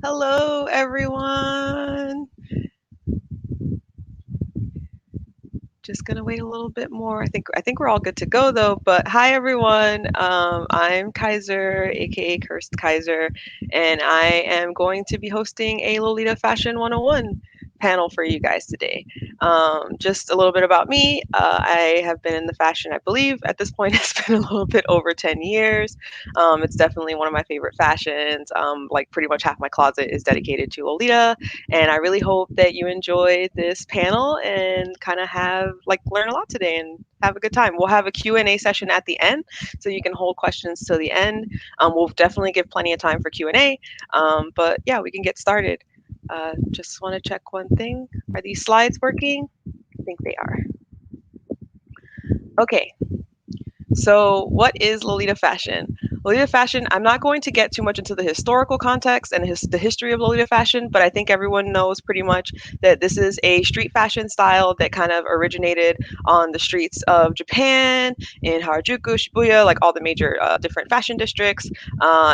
Hello, everyone. Just gonna wait a little bit more. I think we're all good to go though. But hi, everyone. I'm Kaiser, aka Cursed Kaiser, and I am going to be hosting a Lolita Fashion 101 panel for you guys today. Just a little bit about me. I have been in the fashion, I believe, at this point, it's been a little bit over 10 years. It's definitely one of my favorite fashions. Like pretty much half my closet is dedicated to Lolita, and I really hope that you enjoy this panel and kind of have like learn a lot today and have a good time. We'll have a Q&A session at the end, so you can hold questions till the end. We'll definitely give plenty of time for Q&A, but yeah, we can get started. Just want to check one thing. Are these slides working? I think they are. Okay, so, what is Lolita Fashion? Lolita Fashion, I'm not going to get too much into the historical context and the history of Lolita Fashion, but I think everyone knows pretty much that this is a street fashion style that kind of originated on the streets of Japan, in Harajuku, Shibuya, like all the major different fashion districts.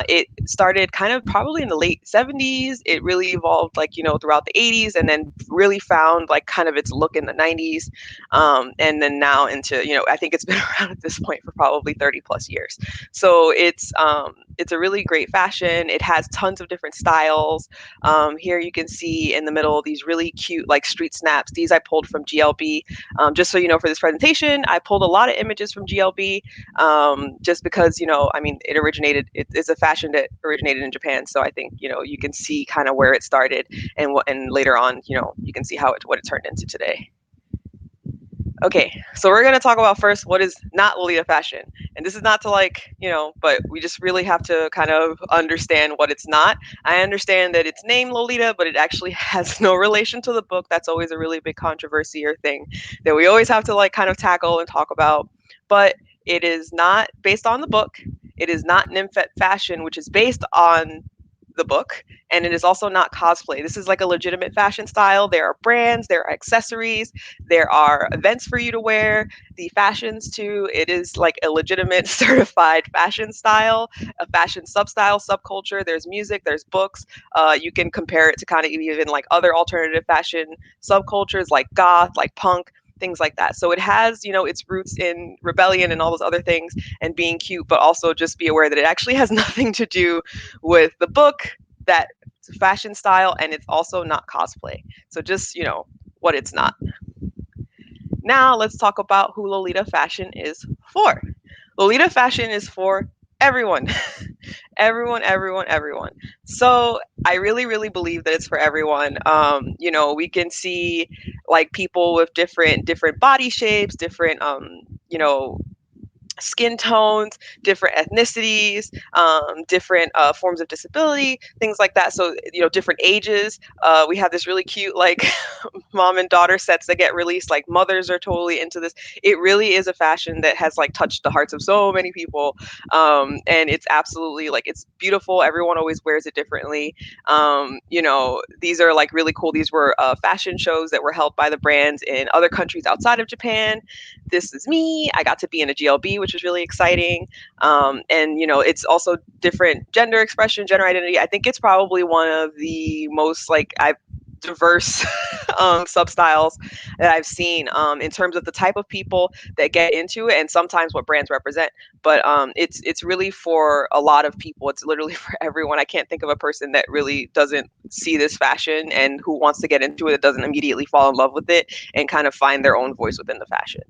It started kind of probably in the late 70s. It really evolved, like, throughout the 80s, and then really found like kind of its look in the 90s, and then now into, I think it's been around at this point for probably 30 plus years. So it's a really great fashion. It has tons of different styles. Here you can see in the middle these really cute like street snaps. These I pulled from GLB. Just so you know, for this presentation, I pulled a lot of images from GLB, just because, I mean, it's a fashion that originated in Japan. So I think, you can see kind of where it started, and later on, you can see what it turned into today. Okay, so we're going to talk about first what is not Lolita fashion. And this is not to like, but we just really have to kind of understand what it's not. I understand that it's named Lolita, but it actually has no relation to the book. That's always a really big controversy or thing that we always have to like kind of tackle and talk about. But it is not based on the book. It is not nymphet fashion, which is based on the book, and it is also not cosplay. This is like a legitimate fashion style. There are brands, there are accessories, there are events for you to wear, the fashions too. It is like a legitimate certified fashion style, a fashion substyle, subculture. There's music, there's books. You can compare it to kind of even like other alternative fashion subcultures like goth, like punk, things like that. So it has, its roots in rebellion and all those other things and being cute, but also just be aware that it actually has nothing to do with the book, that it's a fashion style, and it's also not cosplay. So just, what it's not. Now let's talk about who Lolita Fashion is for. Lolita Fashion is for everyone. Everyone, everyone, everyone. So I really, really believe that it's for everyone. We can see like people with different body shapes, different skin tones, different ethnicities, different forms of disability, things like that. So, different ages. We have this really cute, like, mom and daughter sets that get released. Like, mothers are totally into this. It really is a fashion that has, like, touched the hearts of so many people. And it's absolutely, like, it's beautiful. Everyone always wears it differently. These are, like, really cool. These were fashion shows that were held by the brands in other countries outside of Japan. This is me. I got to be in a GLB, which was really exciting. And it's also different gender expression, gender identity. I think it's probably one of the most like I've diverse sub-styles that I've seen, in terms of the type of people that get into it and sometimes what brands represent. But it's really for a lot of people. It's literally for everyone. I can't think of a person that really doesn't see this fashion and who wants to get into it, that doesn't immediately fall in love with it and kind of find their own voice within the fashion.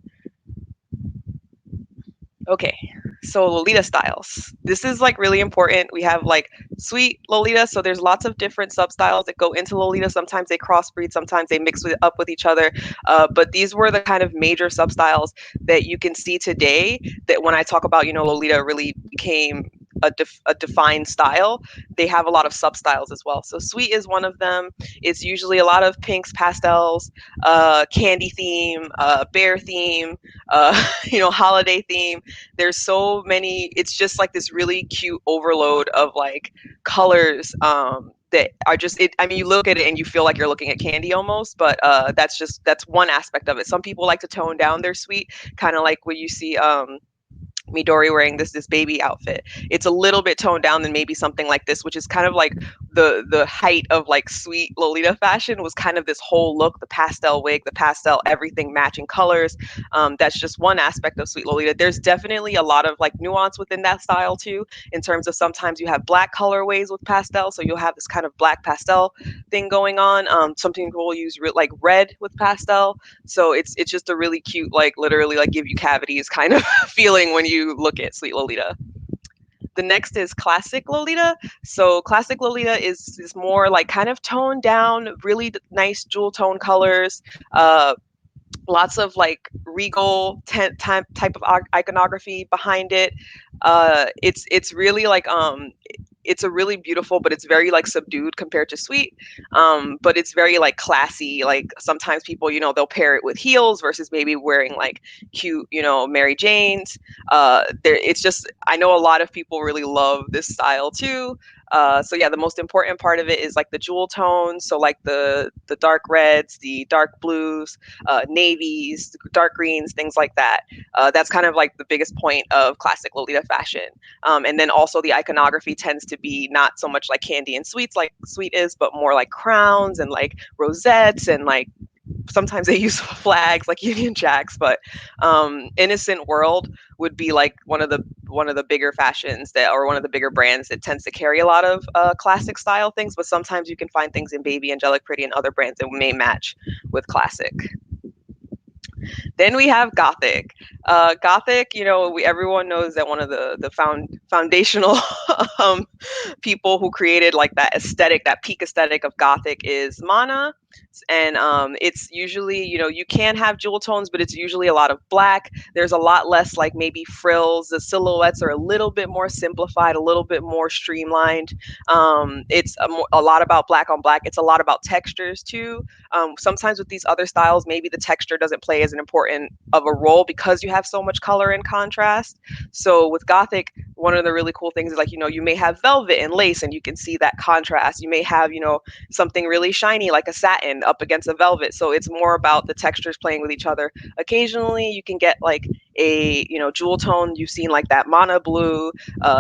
Okay, so Lolita styles. This is like really important. We have like sweet Lolita, so there's lots of different sub styles that go into Lolita. Sometimes they crossbreed, sometimes they mix up with each other. But these were the kind of major sub styles that you can see today. That when I talk about, Lolita really became a defined style. They have a lot of sub styles as well. So sweet is one of them. It's usually a lot of pinks, pastels, candy theme, bear theme, holiday theme. There's so many. It's just like this really cute overload of like colors, that are just it. I mean, you look at it and you feel like you're looking at candy almost, but that's one aspect of it. Some people like to tone down their sweet, kind of like when you see Midori wearing this baby outfit. It's a little bit toned down than maybe something like this, which is kind of like the height of like sweet Lolita fashion was kind of this whole look, the pastel wig, the pastel everything matching colors. That's just one aspect of sweet Lolita. There's definitely a lot of like nuance within that style too, in terms of sometimes you have black colorways with pastel, so you'll have this kind of black pastel thing going on. Some people will use like red with pastel, so it's just a really cute, like literally like give you cavities kind of feeling when you look at sweet Lolita. The next is classic Lolita. So classic Lolita is more like kind of toned down, really nice jewel tone colors. Uh, Lots of like regal type of iconography behind it. It's really like it's a really beautiful, but it's very like subdued compared to sweet. But it's very like classy. Like sometimes people, they'll pair it with heels versus maybe wearing like cute, Mary Janes. It's just, I know a lot of people really love this style too. So yeah, the most important part of it is like the jewel tones. So like the dark reds, the dark blues, navies, dark greens, things like that. That's kind of like the biggest point of classic Lolita fashion. And then also the iconography tends to be not so much like candy and sweets like sweet is, but more like crowns and like rosettes and like sometimes they use flags like Union Jacks, but Innocent World would be like one of the bigger fashions that, or one of the bigger brands that tends to carry a lot of classic style things. But sometimes you can find things in Baby, Angelic Pretty, and other brands that may match with classic. Then we have Gothic. Gothic, everyone knows that one of the foundational um, people who created like that aesthetic, that peak aesthetic of Gothic is Mana. And it's usually, you can have jewel tones, but it's usually a lot of black. There's a lot less like maybe frills. The silhouettes are a little bit more simplified, a little bit more streamlined. It's a lot about black on black. It's a lot about textures too. Sometimes with these other styles, maybe the texture doesn't play as an important of a role because you have so much color and contrast. So with Gothic, one of the really cool things is like, you may have velvet and lace and you can see that contrast. You may have, something really shiny like a satin up against a velvet. So it's more about the textures playing with each other. Occasionally you can get like a, jewel tone. You've seen like that Mana blue.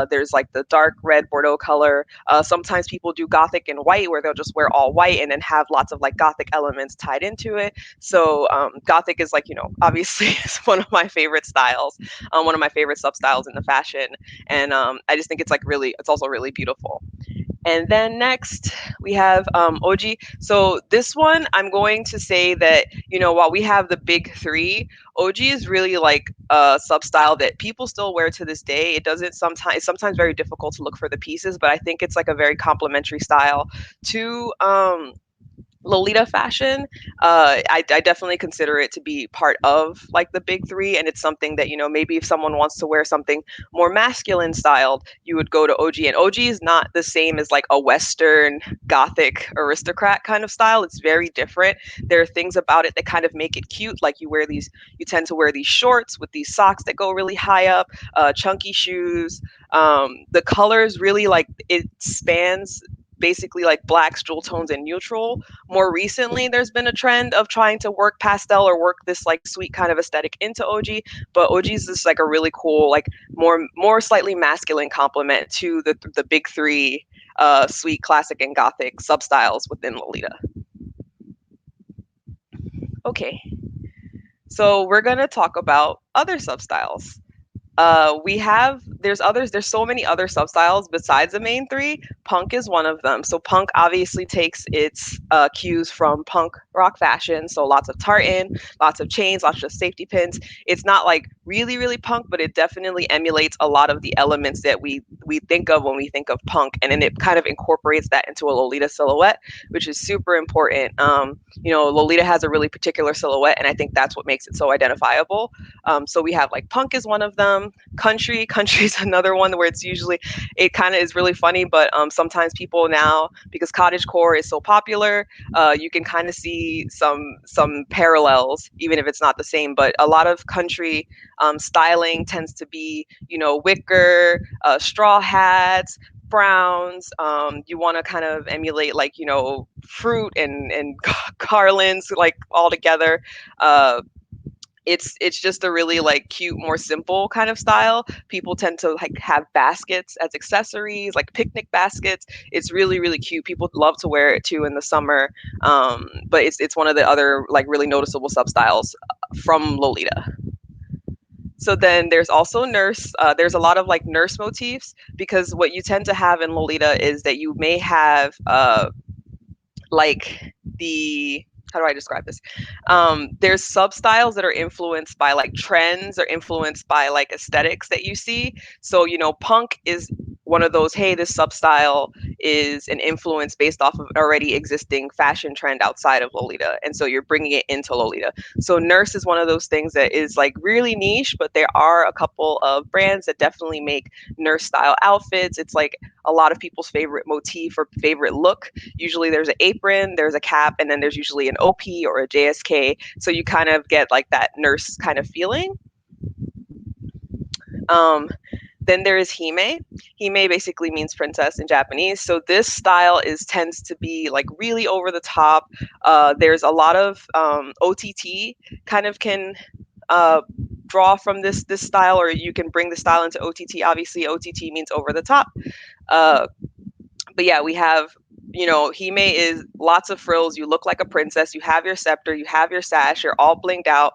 There's like the dark red Bordeaux color. Sometimes people do Gothic in white where they'll just wear all white and then have lots of like Gothic elements tied into it. So Gothic is like, obviously it's one of my favorite styles, one of my favorite sub styles in the fashion. And I just think it's like really, it's also really beautiful. And then next we have Oji. So this one, I'm going to say that, while we have the big three, Oji is really like a sub style that people still wear to this day. It's sometimes very difficult to look for the pieces, but I think it's like a very complementary style to Lolita fashion. I definitely consider it to be part of like the big three, and it's something that, maybe if someone wants to wear something more masculine styled, you would go to OG. And OG is not the same as like a Western Gothic aristocrat kind of style. It's very different. There are things about it that kind of make it cute. Like you tend to wear these shorts with these socks that go really high up, chunky shoes. The colors really like it spans basically like blacks, jewel tones, and neutral. More recently, there's been a trend of trying to work pastel or work this like sweet kind of aesthetic into OG, but OG is just like a really cool, like more slightly masculine complement to the big three sweet, classic, and Gothic substyles within Lolita. Okay, so we're gonna talk about other substyles. There's so many other substyles besides the main three. Punk is one of them. So punk obviously takes its cues from punk rock fashion. So lots of tartan, lots of chains, lots of safety pins. It's not like really, really punk, but it definitely emulates a lot of the elements that we think of when we think of punk. And then it kind of incorporates that into a Lolita silhouette, which is super important. Lolita has a really particular silhouette, and I think that's what makes it so identifiable. So we have like punk is one of them. Country is another one where it kind of is really funny, but sometimes people now, because cottagecore is so popular, you can kind of see some parallels, even if it's not the same. But a lot of country styling tends to be, wicker, straw hats, browns. You want to kind of emulate like, fruit and garlands like all together. It's just a really like cute, more simple kind of style. People tend to like have baskets as accessories, like picnic baskets. It's really really cute. People love to wear it too in the summer. But it's one of the other like really noticeable sub styles from Lolita. So then there's also nurse. There's a lot of like nurse motifs, because what you tend to have in Lolita is that you may have like the how do I describe this? There's sub styles that are influenced by like trends or influenced by like aesthetics that you see. So, you know, punk is one of those, hey, this sub style is an influence based off of an already existing fashion trend outside of Lolita. And so you're bringing it into Lolita. So, nurse is one of those things that is like really niche, but there are a couple of brands that definitely make nurse style outfits. It's like a lot of people's favorite motif or favorite look. Usually there's an apron, there's a cap, and then there's usually an OP or a JSK. So you kind of get like that nurse kind of feeling. Um, then there is hime. Hime basically means princess in Japanese. So this style is tends to be like really over the top. There's a lot of OTT kind of can draw from this style, or you can bring the style into OTT. Obviously, OTT means over the top. Uh, but yeah, we have, you know, hime is lots of frills. You look like a princess. You have your scepter. You have your sash. You're all blinged out.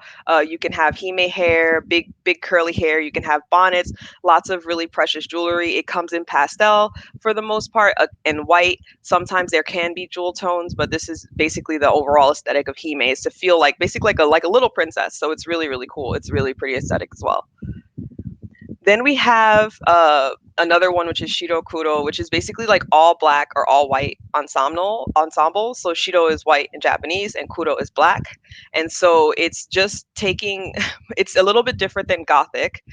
You can have hime hair, big curly hair. You can have bonnets. Lots of really precious jewelry. It comes in pastel for the most part, and white. Sometimes there can be jewel tones, but this is basically the overall aesthetic of hime, is to feel like basically like a little princess. So it's really really cool. It's really pretty aesthetic as well. Then we have another one, which is Shirokuro, which is basically like all black or all white ensemble. So Shiro is white in Japanese and Kuro is black. And so it's just taking, it's a little bit different than Gothic,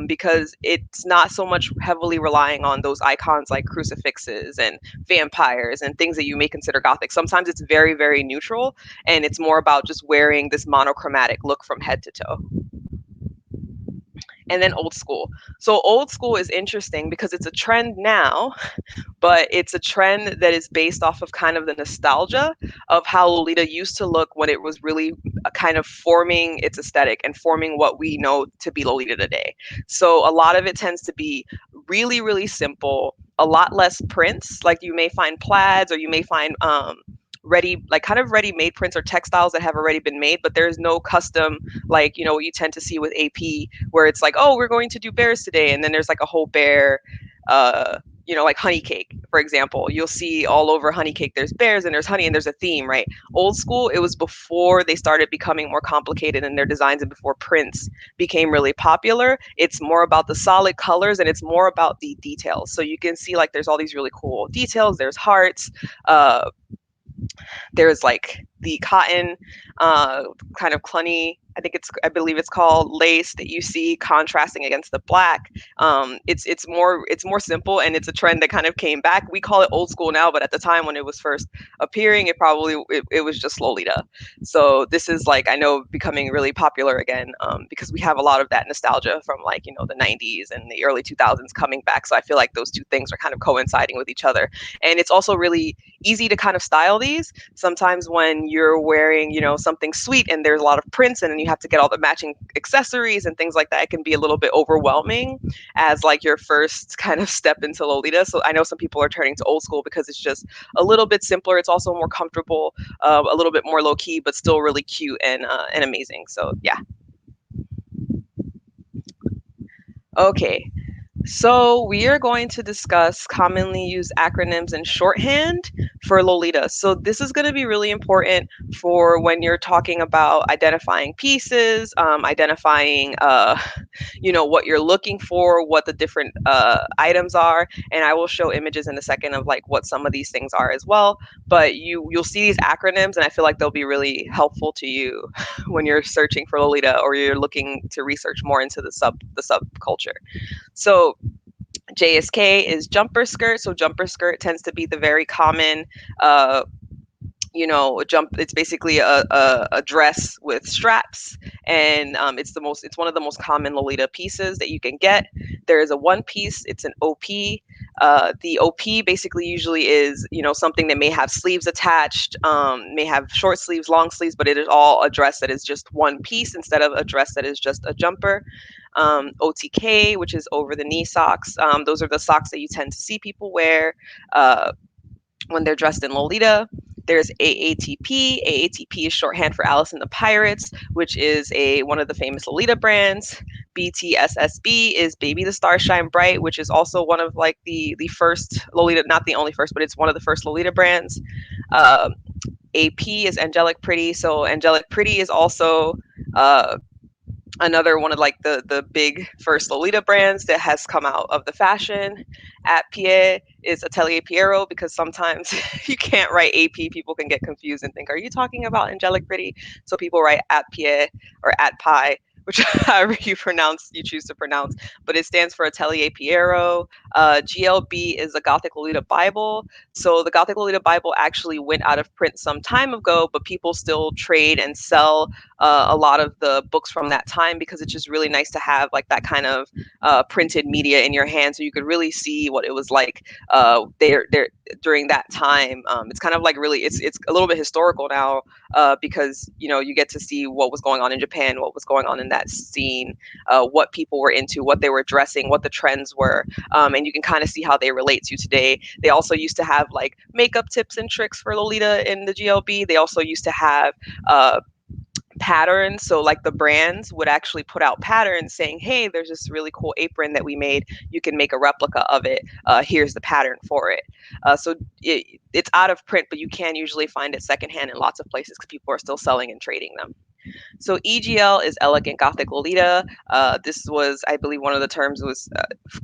because it's not so much heavily relying on those icons like crucifixes and vampires and things that you may consider Gothic. Sometimes it's very, very neutral, and it's more about just wearing this monochromatic look from head to toe. And then old school. So old school is interesting because it's a trend now, but it's a trend that is based off of kind of the nostalgia of how Lolita used to look when it was really kind of forming its aesthetic and forming what we know to be Lolita today. So a lot of it tends to be really, really simple, a lot less prints. Like you may find plaids, or you may find ready, like kind of ready made prints or textiles that have already been made, but there's no custom, like, you know, what you tend to see with AP, where it's like, oh, we're going to do bears today, and then there's like a whole bear, you know, like honey cake, for example. You'll see all over honey cake, there's bears and there's honey and there's a theme, right? Old school, it was before they started becoming more complicated in their designs and before prints became really popular. It's more about the solid colors and it's more about the details. So you can see like there's all these really cool details. There's hearts, there's like the cotton, kind of clunny, I believe it's called lace, that you see contrasting against the black. It's more simple, and it's a trend that kind of came back. We call it old school now, but at the time when it was first appearing, it was just Lolita. So this is like, I know, becoming really popular again, because we have a lot of that nostalgia from like, you know, the 90s and the early 2000s coming back. So I feel like those two things are kind of coinciding with each other, and it's also really easy to kind of style these. Sometimes when you're wearing, you know, something sweet and there's a lot of prints, and then you have to get all the matching accessories and things like that, it can be a little bit overwhelming as like your first kind of step into Lolita. So I know some people are turning to old school because it's just a little bit simpler. It's also more comfortable, a little bit more low key, but still really cute and amazing. So yeah. Okay. So we are going to discuss commonly used acronyms and shorthand for Lolita. So this is going to be really important for when you're talking about identifying pieces, identifying, you know, what you're looking for, what the different items are, and I will show images in a second of like what some of these things are as well. But you'll see these acronyms, and I feel like they'll be really helpful to you when you're searching for Lolita, or you're looking to research more into the subculture. So JSK is jumper skirt. So jumper skirt tends to be the very common uh, it's basically a dress with straps, and it's one of the most common Lolita pieces that you can get. There is a one piece, it's an OP. The OP basically usually is, something that may have sleeves attached, may have short sleeves, long sleeves, but it is all a dress that is just one piece instead of a dress that is just a jumper. OTK, which is over the knee socks. Those are the socks that you tend to see people wear uh, when they're dressed in Lolita. There's AATP. AATP is shorthand for Alice and the Pirates, which is one of the famous Lolita brands. BTSSB is Baby the Stars Shine Bright, which is also one of like the first Lolita, not the only first, but it's one of the first Lolita brands. Uh, AP is Angelic Pretty. So Angelic Pretty is also uh, another one of like the big first Lolita brands that has come out of the fashion. At Pierre is Atelier Piero, because sometimes you can't write AP, people can get confused and think, are you talking about Angelic Pretty? So people write at Pierre or at Pi, which however you choose to pronounce, but it stands for Atelier Piero. GLB is the Gothic Lolita Bible. So the Gothic Lolita Bible actually went out of print some time ago, but people still trade and sell a lot of the books from that time, because it's just really nice to have like that kind of printed media in your hand, so you could really see what it was like there during that time. It's kind of like really, it's a little bit historical now, because you get to see what was going on in Japan, what was going on in that scene, what people were into, what they were dressing, what the trends were, and you can kind of see how they relate to today. They also used to have like makeup tips and tricks for Lolita in the GLB. They also used to have patterns. So like the brands would actually put out patterns saying, hey, there's this really cool apron that we made, you can make a replica of it, here's the pattern for it. It's out of print, but you can usually find it secondhand in lots of places because people are still selling and trading them. So EGL is Elegant Gothic Lolita. This was, I believe, one of the terms was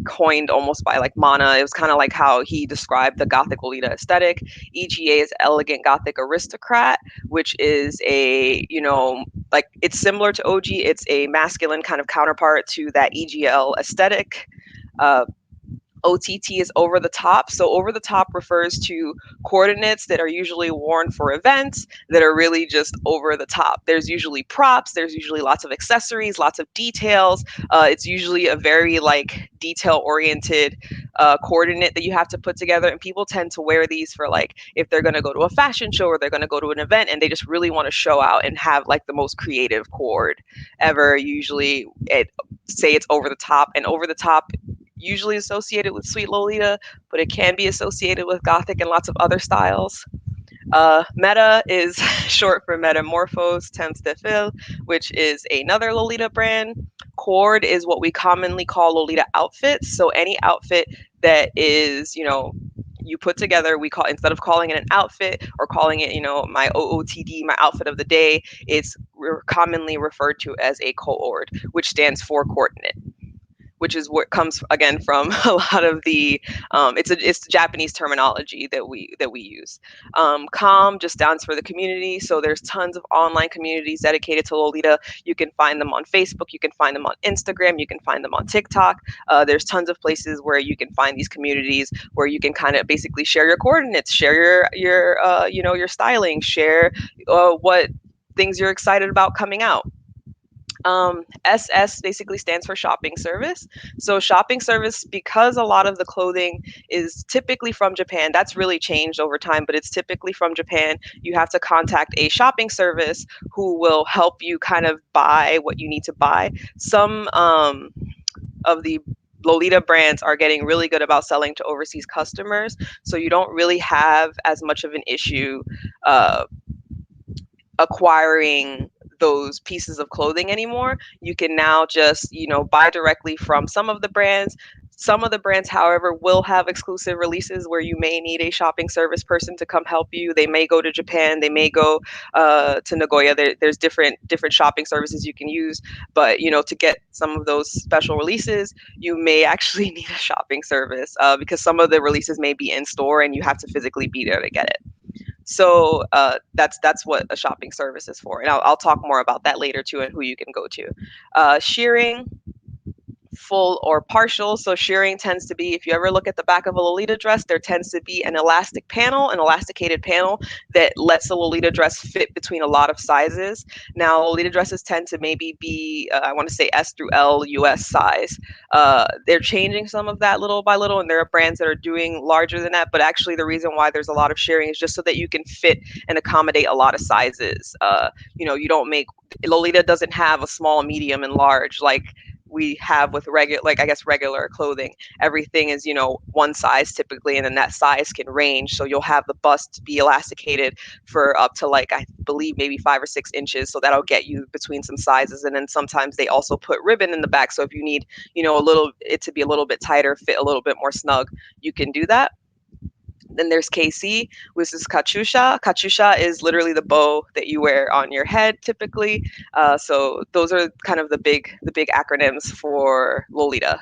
coined almost by like Mana. It was kind of like how he described the Gothic Lolita aesthetic. EGA is Elegant Gothic Aristocrat, which is like it's similar to OG. It's a masculine kind of counterpart to that EGL aesthetic. Uh, OTT is over the top. So over the top refers to coordinates that are usually worn for events that are really just over the top. There's usually props, there's usually lots of accessories, lots of details. It's usually a very like detail oriented coordinate that you have to put together. And people tend to wear these for like if they're going to go to a fashion show or they're going to go to an event and they just really want to show out and have like the most creative cord ever. Usually say it's over the top, and over the top usually associated with Sweet Lolita, but it can be associated with Gothic and lots of other styles. Meta is short for Metamorphose Temps de Fil, which is another Lolita brand. Cord is what we commonly call Lolita outfits. So any outfit that is, you put together, instead of calling it an outfit or calling it, my OOTD, my outfit of the day, it's commonly referred to as a cord, which stands for coordinate, which is what comes again from a lot of the it's Japanese terminology that we use. Com just stands for the community, so there's tons of online communities dedicated to Lolita. You can find them on Facebook, you can find them on Instagram, you can find them on TikTok. There's tons of places where you can find these communities where you can kind of basically share your coordinates, share your styling, share what things you're excited about coming out. SS basically stands for shopping service. So shopping service, because a lot of the clothing is typically from Japan, that's really changed over time, but it's typically from Japan. You have to contact a shopping service who will help you kind of buy what you need to buy. Some of the Lolita brands are getting really good about selling to overseas customers, so you don't really have as much of an issue acquiring those pieces of clothing anymore. You can now just, buy directly from some of the brands. Some of the brands, however, will have exclusive releases where you may need a shopping service person to come help you. They may go to Japan, they may go to Nagoya. There's different shopping services you can use, but to get some of those special releases, you may actually need a shopping service because some of the releases may be in store and you have to physically be there to get it. So that's what a shopping service is for, and I'll talk more about that later too, and who you can go to. Shearing, full or partial. So shearing tends to be, if you ever look at the back of a Lolita dress, there tends to be an elastic panel, an elasticated panel that lets the Lolita dress fit between a lot of sizes. Now, Lolita dresses tend to maybe be, I want to say S through L US size. They're changing some of that little by little, and there are brands that are doing larger than that. But actually, the reason why there's a lot of shearing is just so that you can fit and accommodate a lot of sizes. You don't make Lolita doesn't have a small, medium, and large like we have with regular, like I guess regular clothing. Everything is one size typically, and then that size can range. So you'll have the bust be elasticated for up to, like, I believe maybe 5 or 6 inches. So that'll get you between some sizes. And then sometimes they also put ribbon in the back. So if you need it to be a little bit tighter, fit a little bit more snug, you can do that. Then there's KC, which is Katyusha. Katyusha is literally the bow that you wear on your head typically. So those are kind of the big acronyms for Lolita.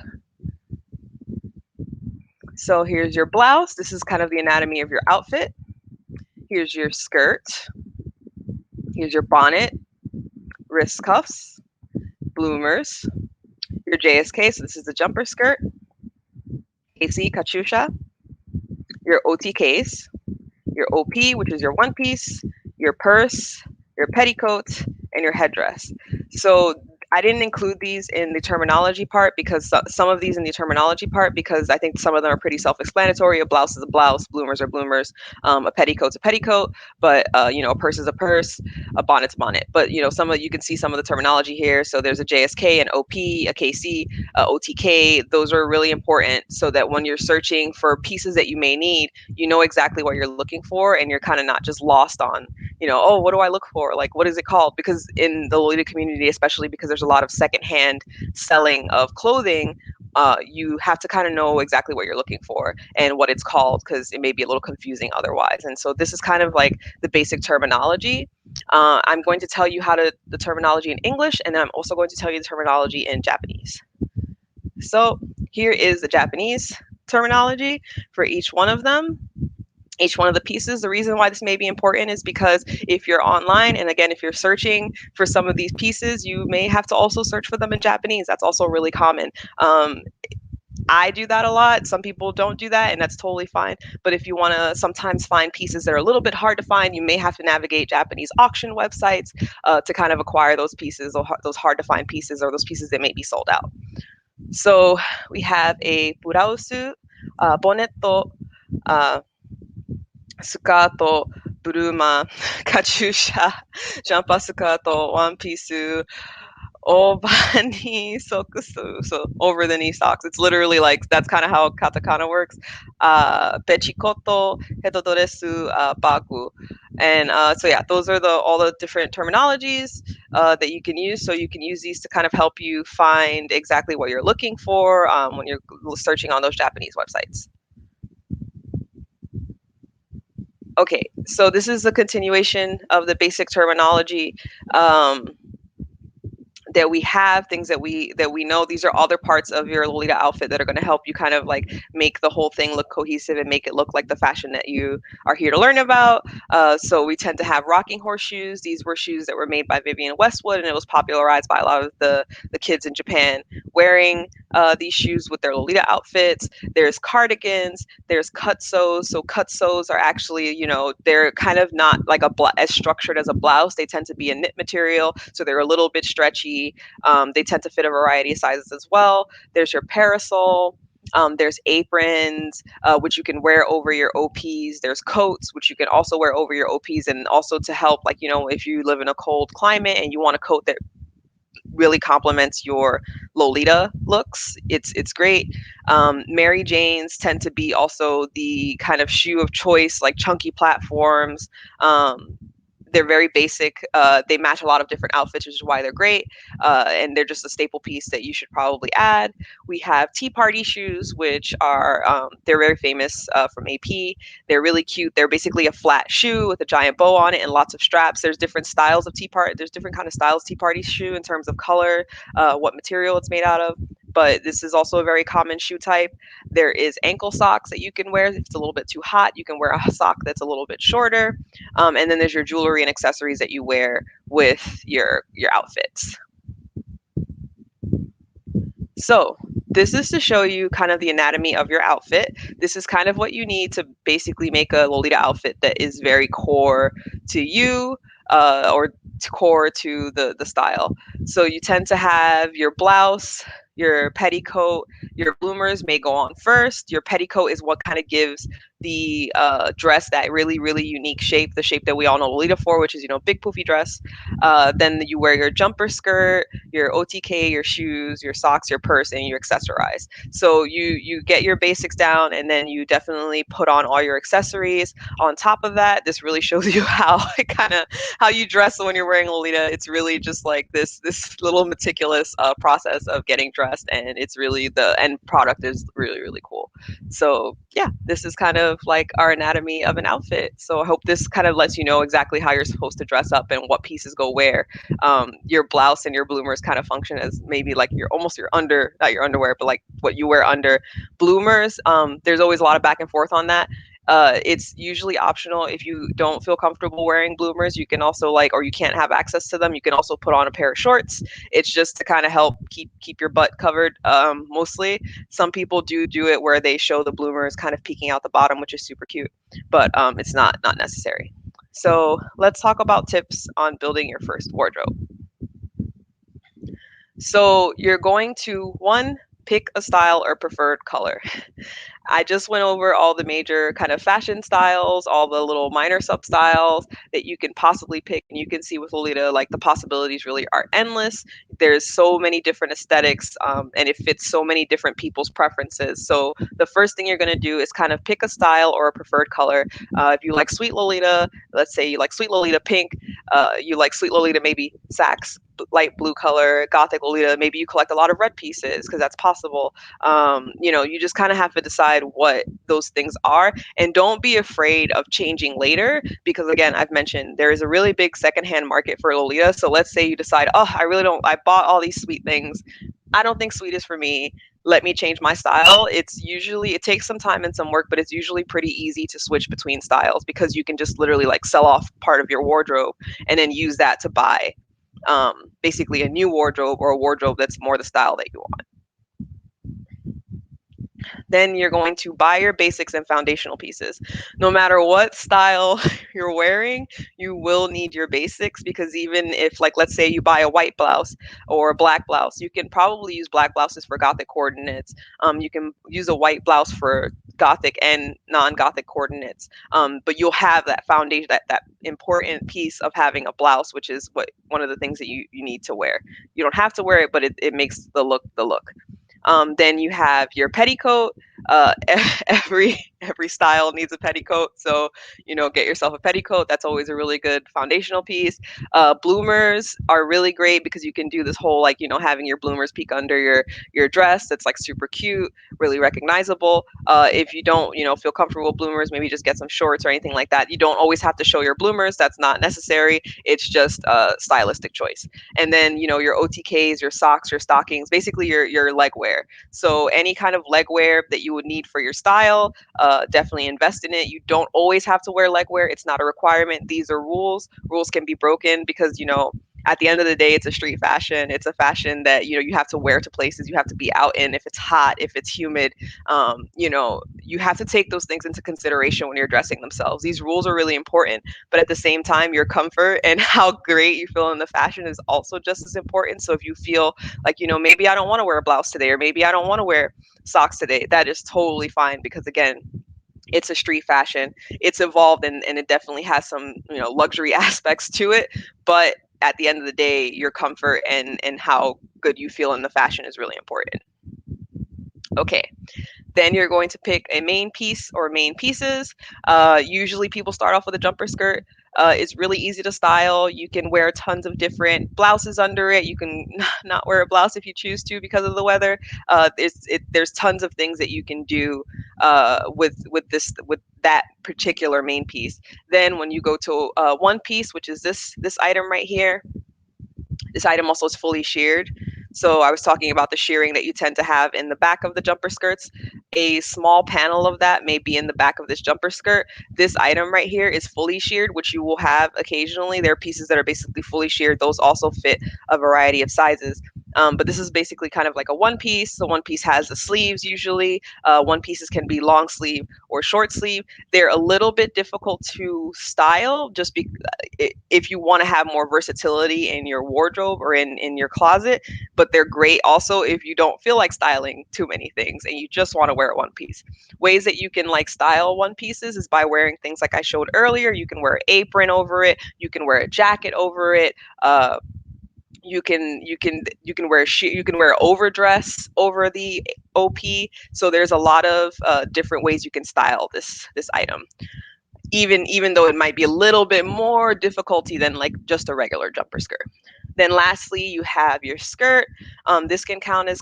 So here's your blouse. This is kind of the anatomy of your outfit. Here's your skirt. Here's your bonnet, wrist cuffs, bloomers, your JSK. So this is the jumper skirt. KC, Katyusha. Your OTKs, your OP, which is your one piece, your purse, your petticoat, and your headdress. So I didn't include these in the terminology part because some of these in the terminology part, because I think some of them are pretty self-explanatory. A blouse is a blouse, bloomers are bloomers, a petticoat's a petticoat, but a purse is a purse, a bonnet's a bonnet. But you can see some of the terminology here. So there's a JSK, an OP, a KC, a OTK. Those are really important so that when you're searching for pieces that you may need, you know exactly what you're looking for, and you're kind of not just lost on, oh, what do I look for? Like, what is it called? Because in the Lolita community, especially because there's a lot of secondhand selling of clothing, you have to kind of know exactly what you're looking for and what it's called, because it may be a little confusing otherwise. And so this is kind of like the basic terminology. I'm going to tell you the terminology in English, and then I'm also going to tell you the terminology in Japanese. So here is the Japanese terminology for each one of them. Each one of the pieces. The reason why this may be important is because if you're online, and again, if you're searching for some of these pieces, you may have to also search for them in Japanese. That's also really common. I do that a lot. Some people don't do that, and that's totally fine. But if you want to sometimes find pieces that are a little bit hard to find, you may have to navigate Japanese auction websites to kind of acquire those pieces, or those hard to find pieces, or those pieces that may be sold out. So we have a burausu, bonetto, スカート、ブルーマン、カチューシャ、ジャンパースカート、ワンピース, over knee socks, so over the knee socks. It's literally like, that's kind of how katakana works. Petticoat, hedodoresu, bagu. And so yeah, those are all the different terminologies that you can use. So you can use these to kind of help you find exactly what you're looking for when you're searching on those Japanese websites. Okay, so this is a continuation of the basic terminology that we have, things that we know. These are other parts of your Lolita outfit that are going to help you kind of like make the whole thing look cohesive and make it look like the fashion that you are here to learn about. So we tend to have rocking horse shoes. These were shoes that were made by Vivienne Westwood, and it was popularized by a lot of the kids in Japan wearing these shoes with their Lolita outfits. There's cardigans, there's Kutzos. So Kutzos are actually, they're kind of not like as structured as a blouse. They tend to be a knit material, so they're a little bit stretchy. They tend to fit a variety of sizes as well. There's your parasol. There's aprons, which you can wear over your OPs. There's coats, which you can also wear over your OPs, and also to help, like, if you live in a cold climate and you want a coat that really complements your Lolita looks, it's great. Mary Janes tend to be also the kind of shoe of choice, like chunky platforms. They're very basic. They match a lot of different outfits, which is why they're great. And they're just a staple piece that you should probably add. We have tea party shoes, which are, they're very famous from AP. They're really cute. They're basically a flat shoe with a giant bow on it and lots of straps. There's different styles of there's different kind of styles of tea party shoe in terms of color, what material it's made out of. But this is also a very common shoe type. There is ankle socks that you can wear. If it's a little bit too hot, you can wear a sock that's a little bit shorter. And then there's your jewelry and accessories that you wear with your outfits. So This is to show you kind of the anatomy of your outfit. This is kind of what you need to basically make a Lolita outfit that is very core to you, or core to the style. So you tend to have your blouse, your petticoat, your bloomers may go on first. Your petticoat is what kind of gives the dress that really, really unique shape, the shape that we all know Lolita for, which is, big poofy dress. Then you wear your jumper skirt, your OTK, your shoes, your socks, your purse, and you accessorize. So you get your basics down, and then you definitely put on all your accessories. On top of that, this really shows you how you dress when you're wearing Lolita. It's really just like this little meticulous process of getting dressed, and it's really the end product is really, really cool. So yeah, this is kind of like our anatomy of an outfit. So I hope this kind of lets you know exactly how you're supposed to dress up and what pieces go where. Your blouse and your bloomers kind of function as maybe like your almost your under, not your underwear, but like what you wear under bloomers. There's always a lot of back and forth on that. It's usually optional if you don't feel comfortable wearing bloomers. You can also like, or you can't have access to them. You can also put on a pair of shorts. It's just to kind of help keep your butt covered. Mostly, some people do it where they show the bloomers kind of peeking out the bottom, which is super cute, but it's not necessary. So let's talk about tips on building your first wardrobe. So you're going to one, pick a style or preferred color. I just went over all the major kind of fashion styles, all the little minor sub styles that you can possibly pick. And you can see with Lolita, like the possibilities really are endless. There's so many different aesthetics, and it fits so many different people's preferences. So the first thing you're going to do is kind of pick a style or a preferred color. If you like Sweet Lolita, let's say you like Sweet Lolita pink, you like Sweet Lolita maybe sax light blue color, Gothic Lolita, maybe you collect a lot of red pieces because that's possible. You just kind of have to decide what those things are, and don't be afraid of changing later because again, I've mentioned there is a really big secondhand market for Lolita. So let's say you decide, oh, I bought all these sweet things. I don't think sweet is for me. Let me change my style. It takes some time and some work, but it's usually pretty easy to switch between styles because you can just literally like sell off part of your wardrobe and then use that to buy basically a new wardrobe or a wardrobe that's more the style that you want. Then you're going to buy your basics and foundational pieces. No matter what style you're wearing, you will need your basics because even if, like, let's say you buy a white blouse or a black blouse, you can probably use black blouses for Gothic coordinates. You can use a white blouse for Gothic and non-Gothic coordinates. But you'll have that foundation, that important piece of having a blouse, which is one of the things that you need to wear. You don't have to wear it, but it makes the look the look. Then you have your petticoat. Uh, every style needs a petticoat, so get yourself a petticoat. That's always a really good foundational piece. Bloomers are really great because you can do this whole having your bloomers peek under your dress. That's like super cute, really recognizable. If you don't feel comfortable with bloomers, maybe just get some shorts or anything like that. You don't always have to show your bloomers. That's not necessary. It's just a stylistic choice. And then your OTKs, your socks, your stockings, basically your leg wear. So any kind of leg wear that you would need for your style, definitely invest in it. You don't always have to wear leg wear. It's not a requirement. These are rules. Rules can be broken because at the end of the day, it's a street fashion. It's a fashion that you have to wear to places. You have to be out in. If it's hot, if it's humid, you have to take those things into consideration when you're dressing themselves. These rules are really important, but at the same time, your comfort and how great you feel in the fashion is also just as important. So if you feel like maybe I don't want to wear a blouse today, or maybe I don't want to wear socks today, that is totally fine because again, it's a street fashion. It's evolved and it definitely has some luxury aspects to it, but at the end of the day, your comfort and how good you feel in the fashion is really important. Okay, then you're going to pick a main piece or main pieces. Usually people start off with a jumper skirt. It's really easy to style. You can wear tons of different blouses under it. You can not wear a blouse if you choose to because of the weather. There's tons of things that you can do with that particular main piece. Then when you go to one piece, which is this item right here, this item also is fully sheared. So I was talking about the shearing that you tend to have in the back of the jumper skirts. A small panel of that may be in the back of this jumper skirt. This item right here is fully sheared, which you will have occasionally. There are pieces that are basically fully sheared. Those also fit a variety of sizes. But this is basically kind of like a one piece. The one piece has the sleeves usually. One pieces can be long sleeve or short sleeve. They're a little bit difficult to style just if you want to have more versatility in your wardrobe or in your closet, but they're great also if you don't feel like styling too many things and you just want to wear one piece. Ways that you can like style one pieces is by wearing things like I showed earlier. You can wear an apron over it, you can wear a jacket over it, you can wear you can wear an overdress over the OP. So there's a lot of different ways you can style this item, even though it might be a little bit more difficulty than like just a regular jumper skirt. Then lastly, you have your skirt. This can count as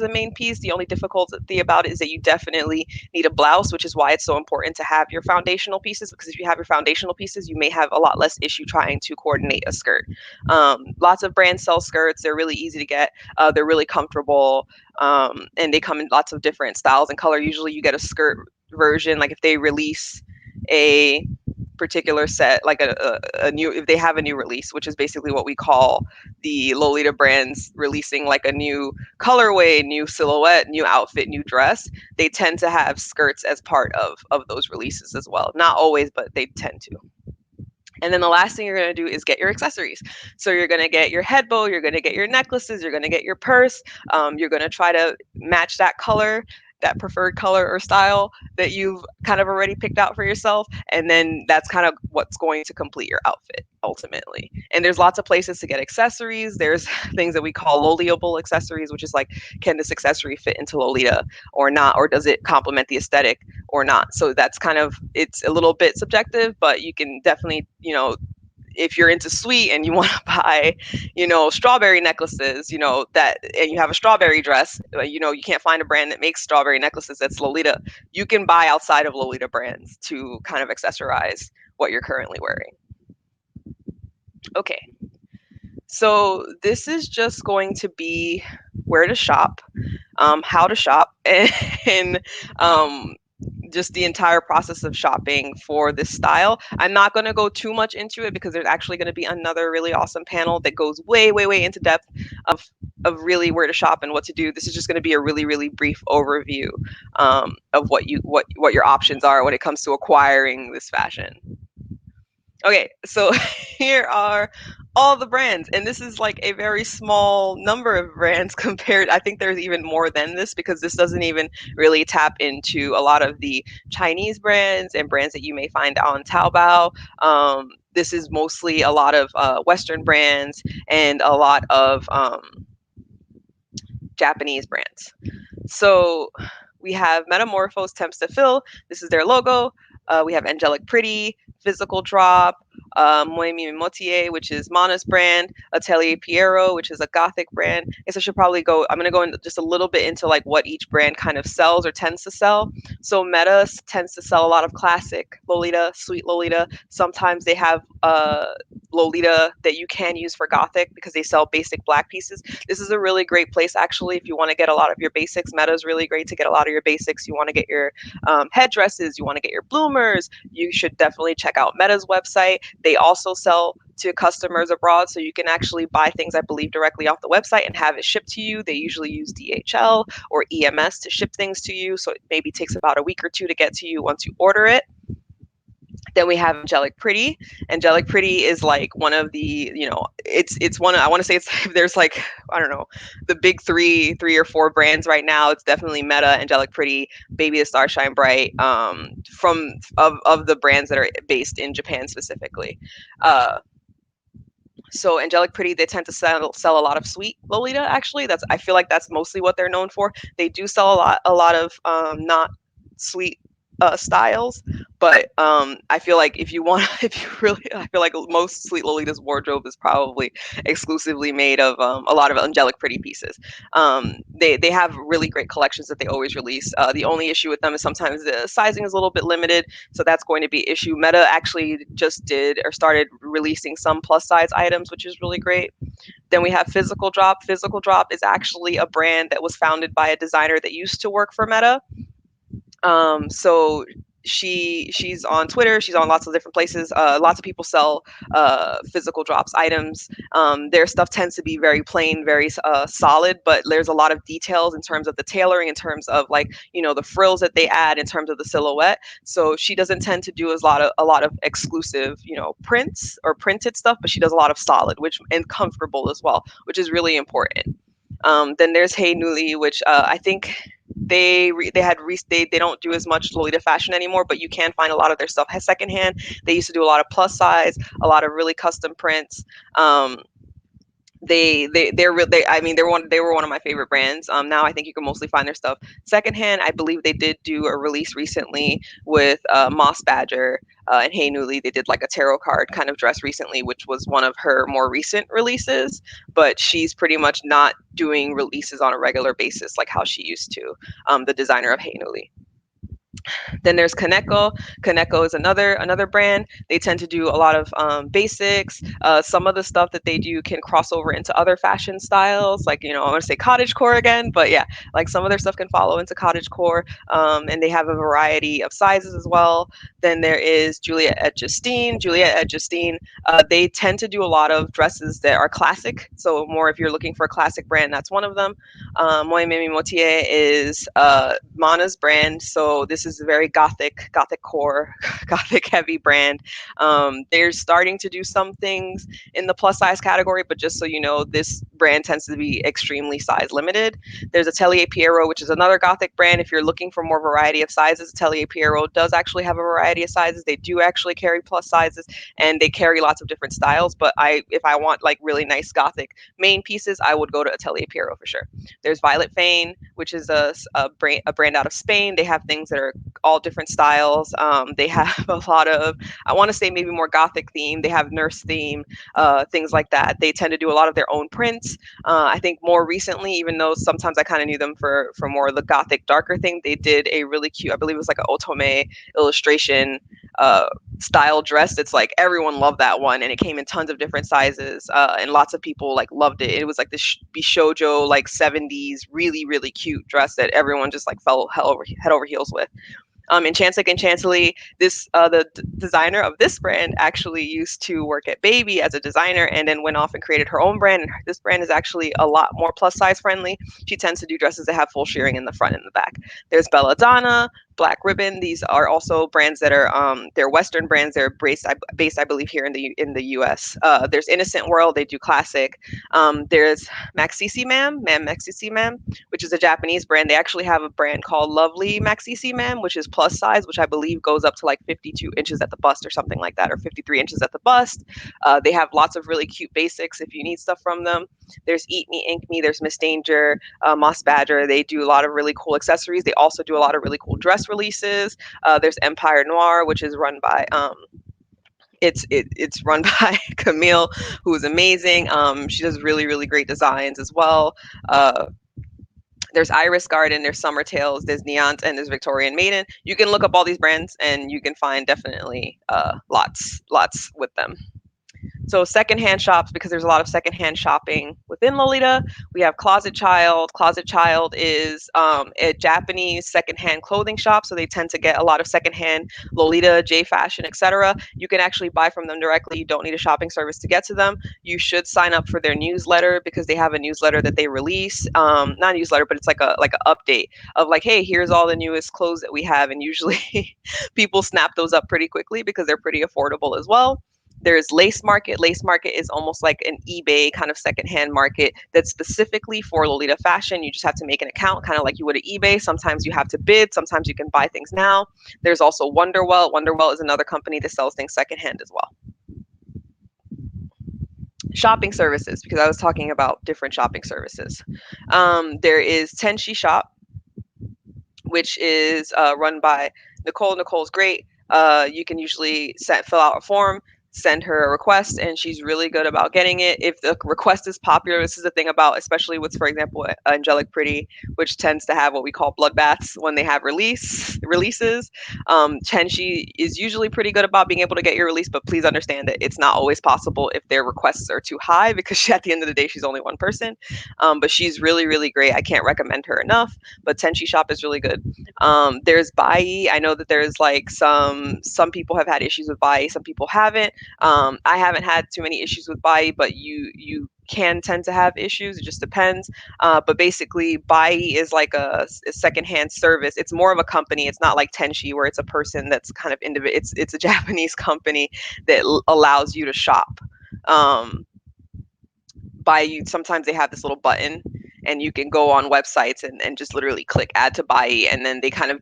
a main piece. The only difficulty about it is that you definitely need a blouse, which is why it's so important to have your foundational pieces, because if you have your foundational pieces, you may have a lot less issue trying to coordinate a skirt. Lots of brands sell skirts. They're really easy to get. They're really comfortable, and they come in lots of different styles and color. Usually you get a skirt version, like if they release a particular set, like a new, if they have a new release, which is basically what we call the Lolita brands releasing like a new colorway, new silhouette, new outfit, new dress, they tend to have skirts as part of those releases as well. Not always, but they tend to. And then the last thing you're going to do is get your accessories. So you're going to get your head bow, you're going to get your necklaces, you're going to get your purse. You're going to try to match that color, that preferred color or style that you've kind of already picked out for yourself. And then that's kind of what's going to complete your outfit ultimately. And there's lots of places to get accessories. There's things that we call Loliable accessories, which is like, can this accessory fit into Lolita or not? Or does it complement the aesthetic or not? So that's kind of, it's a little bit subjective, but you can definitely, if you're into sweet and you want to buy, strawberry necklaces, that, and you have a strawberry dress, you can't find a brand that makes strawberry necklaces that's Lolita, you can buy outside of Lolita brands to kind of accessorize what you're currently wearing. Okay. So this is just going to be where to shop, how to shop, and just the entire process of shopping for this style. I'm not going to go too much into it because there's actually going to be another really awesome panel that goes way, way, way into depth of really where to shop and what to do. This is just going to be a really, really brief overview of what your options are when it comes to acquiring this fashion. Okay, so here are all the brands, and this is like a very small number of brands compared. I think there's even more than this because this doesn't even really tap into a lot of the Chinese brands and brands that you may find on Taobao. This is mostly a lot of Western brands and a lot of Japanese brands. So we have Metamorphose Temps to Fill. This is their logo. We have Angelic Pretty, Physical Drop, Moemi Motier, which is Mana's brand, Atelier Piero, which is a Gothic brand. I guess I should probably I'm going to go into just a little bit into like what each brand kind of sells or tends to sell. So Meta tends to sell a lot of classic Lolita, sweet Lolita. Sometimes they have Lolita that you can use for Gothic because they sell basic black pieces. This is a really great place actually if you want to get a lot of your basics. Meta is really great to get a lot of your basics. You want to get your headdresses, you want to get your bloomers, you should definitely check out Meta's website. They also sell to customers abroad, so you can actually buy things, I believe, directly off the website and have it shipped to you. They usually use DHL or EMS to ship things to you, so it maybe takes about a week or two to get to you once you order it. Then we have Angelic Pretty. Angelic Pretty is like one of the, it's one, I want to say it's, there's like, I don't know, the big three or four brands right now. It's definitely Meta, Angelic Pretty, Baby the Star Shine Bright, of the brands that are based in Japan specifically. So Angelic Pretty, they tend to sell a lot of sweet Lolita. Actually, I feel like that's mostly what they're known for. They do sell a lot of not sweet styles, but I feel like if you really, I feel like most Sweet Lolita's wardrobe is probably exclusively made of a lot of Angelic Pretty pieces. They have really great collections that they always release. The only issue with them is sometimes the sizing is a little bit limited, so that's going to be an issue. Meta actually just did or started releasing some plus size items, which is really great. Then we have Physical Drop. Physical Drop is actually a brand that was founded by a designer that used to work for Meta. So she's on Twitter. She's on lots of different places. Lots of people sell physical drops items. Their stuff tends to be very plain, very solid, but there's a lot of details in terms of the tailoring, in terms of like the frills that they add, in terms of the silhouette. So she doesn't tend to do a lot of exclusive prints or printed stuff, but she does a lot of solid, which and comfortable as well, which is really important. Then there's Hey Newly, which I think they don't do as much Lolita fashion anymore, but you can find a lot of their stuff secondhand. They used to do a lot of plus size, a lot of really custom prints. I mean they were one of my favorite brands. Now I think you can mostly find their stuff secondhand. I believe they did do a release recently with Moss Badger and Hey Newly. They did like a tarot card kind of dress recently, which was one of her more recent releases, but she's pretty much not doing releases on a regular basis like how she used to, the designer of Hey Newly. Then there's Kaneko. Kaneko is another brand. They tend to do a lot of basics. Some of the stuff that they do can cross over into other fashion styles, like I want to say cottagecore again, but yeah, like some of their stuff can follow into cottagecore, and they have a variety of sizes as well. Then there is Juliet et Justine. Juliet et Justine, they tend to do a lot of dresses that are classic. So more if you're looking for a classic brand, that's one of them. Moi Mimi Motier is Mana's brand. So this is a very gothic core, gothic heavy brand. They're starting to do some things in the plus size category, but just so you know, this brand tends to be extremely size limited. There's Atelier Piero, which is another gothic brand. If you're looking for more variety of sizes, Atelier Piero does actually have a variety of sizes. They do actually carry plus sizes, and they carry lots of different styles. But if I want like really nice gothic main pieces, I would go to Atelier Piero for sure. There's Violet Fane, which is a brand out of Spain. They have things that are all different styles. They have a lot of, I want to say maybe more gothic theme. They have nurse theme, things like that. They tend to do a lot of their own prints. I think more recently, even though sometimes I kind of knew them for more of the gothic darker thing, they did a really cute, I believe it was like an otome illustration style dress. It's like everyone loved that one, and it came in tons of different sizes, and lots of people like loved it. It was like this bishojo like 70s really cute dress that everyone just like fell head over heels with. In Chanslick and Chantilly, the designer of this brand actually used to work at Baby as a designer, and then went off and created her own brand. And this brand is actually a lot more plus size friendly. She tends to do dresses that have full shearing in the front and the back. There's Belladonna, Black Ribbon. These are also brands that are they're Western brands. They're based I believe here in the U.S. There's Innocent World. They do classic. There's Maxisi Ma'am, which is a Japanese brand. They actually have a brand called Lovely Maxisi Ma'am, which is plus size, which I believe goes up to like 52 inches at the bust or something like that, or 53 inches at the bust. They have lots of really cute basics if you need stuff from them. There's Eat Me, Ink Me. There's Miss Danger, Moss Badger. They do a lot of really cool accessories. They also do a lot of really cool dress releases. There's Empire Noir, which is run by it's run by Camille, who is amazing. She does really great designs as well. There's Iris Garden, there's Summer Tales, there's Neont, and there's Victorian Maiden. You can look up all these brands, and you can find definitely lots with them. So secondhand shops, because there's a lot of secondhand shopping within Lolita. We have Closet Child. Closet Child is a Japanese secondhand clothing shop, so they tend to get a lot of secondhand Lolita, J Fashion, etc. You can actually buy from them directly. You don't need a shopping service to get to them. You should sign up for their newsletter, because they have a newsletter that they release. Not a newsletter, but it's like an update of like, hey, here's all the newest clothes that we have, and usually people snap those up pretty quickly because they're pretty affordable as well. There's Lace Market. Lace Market is almost like an eBay kind of secondhand market that's specifically for Lolita fashion. You just have to make an account, kind of like you would at eBay. Sometimes you have to bid. Sometimes you can buy things now. There's also Wonderwell. Wonderwell is another company that sells things secondhand as well. Shopping services, because I was talking about different shopping services. There is Tenshi Shop, which is run by Nicole. Nicole's great. You can usually fill out a form, send her a request, and she's really good about getting it. If the request is popular, this is the thing about, especially with, for example, Angelic Pretty, which tends to have what we call bloodbaths when they have releases. Chenshi is usually pretty good about being able to get your release, but please understand that it's not always possible if their requests are too high, because at the end of the day, she's only one person. But she's really, really great. I can't recommend her enough, but Tenchi Shop is really good. There's Bai. I know that there's like some people have had issues with Bai, some people haven't. I haven't had too many issues with Bai, but you can tend to have issues. It just depends. But basically, Bai is like a secondhand service. It's more of a company. It's not like Tenshi, where it's a person that's kind of individual. It's a Japanese company that allows you to shop. By you, sometimes they have this little button, and you can go on websites and just literally click add to buy, and then they kind of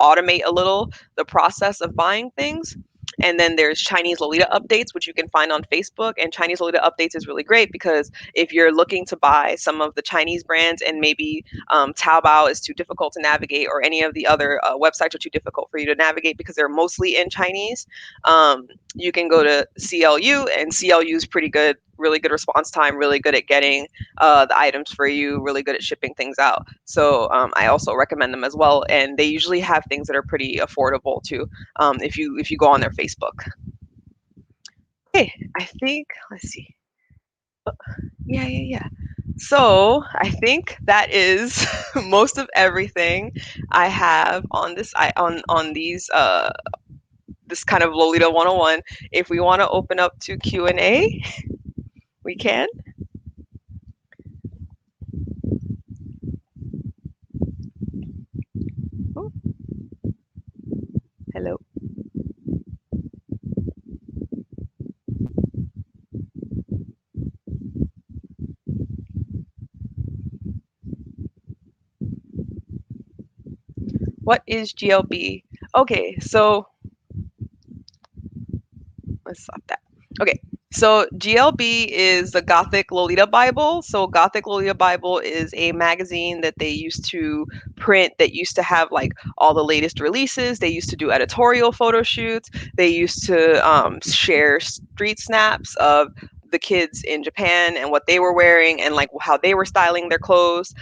automate a little the process of buying things. And then there's Chinese Lolita updates, which you can find on Facebook. And Chinese Lolita updates is really great because if you're looking to buy some of the Chinese brands, and maybe Taobao is too difficult to navigate, or any of the other websites are too difficult for you to navigate because they're mostly in Chinese, you can go to CLU, and CLU is pretty good, really good response time, really good at getting the items for you, really good at shipping things out. So I also recommend them as well, and they usually have things that are pretty affordable too. If you go on their Facebook. Okay, I think, let's see. Yeah. So I think that is most of everything I have on on these this kind of Lolita 101. If we want to open up to Q&A, we can. Oh, hello. What is GLB? Okay, so let's stop that. Okay, so GLB is the Gothic Lolita Bible. So Gothic Lolita Bible is a magazine that they used to print, that used to have like all the latest releases. They used to do editorial photo shoots. They used to share street snaps of the kids in Japan and what they were wearing, and like how they were styling their clothes.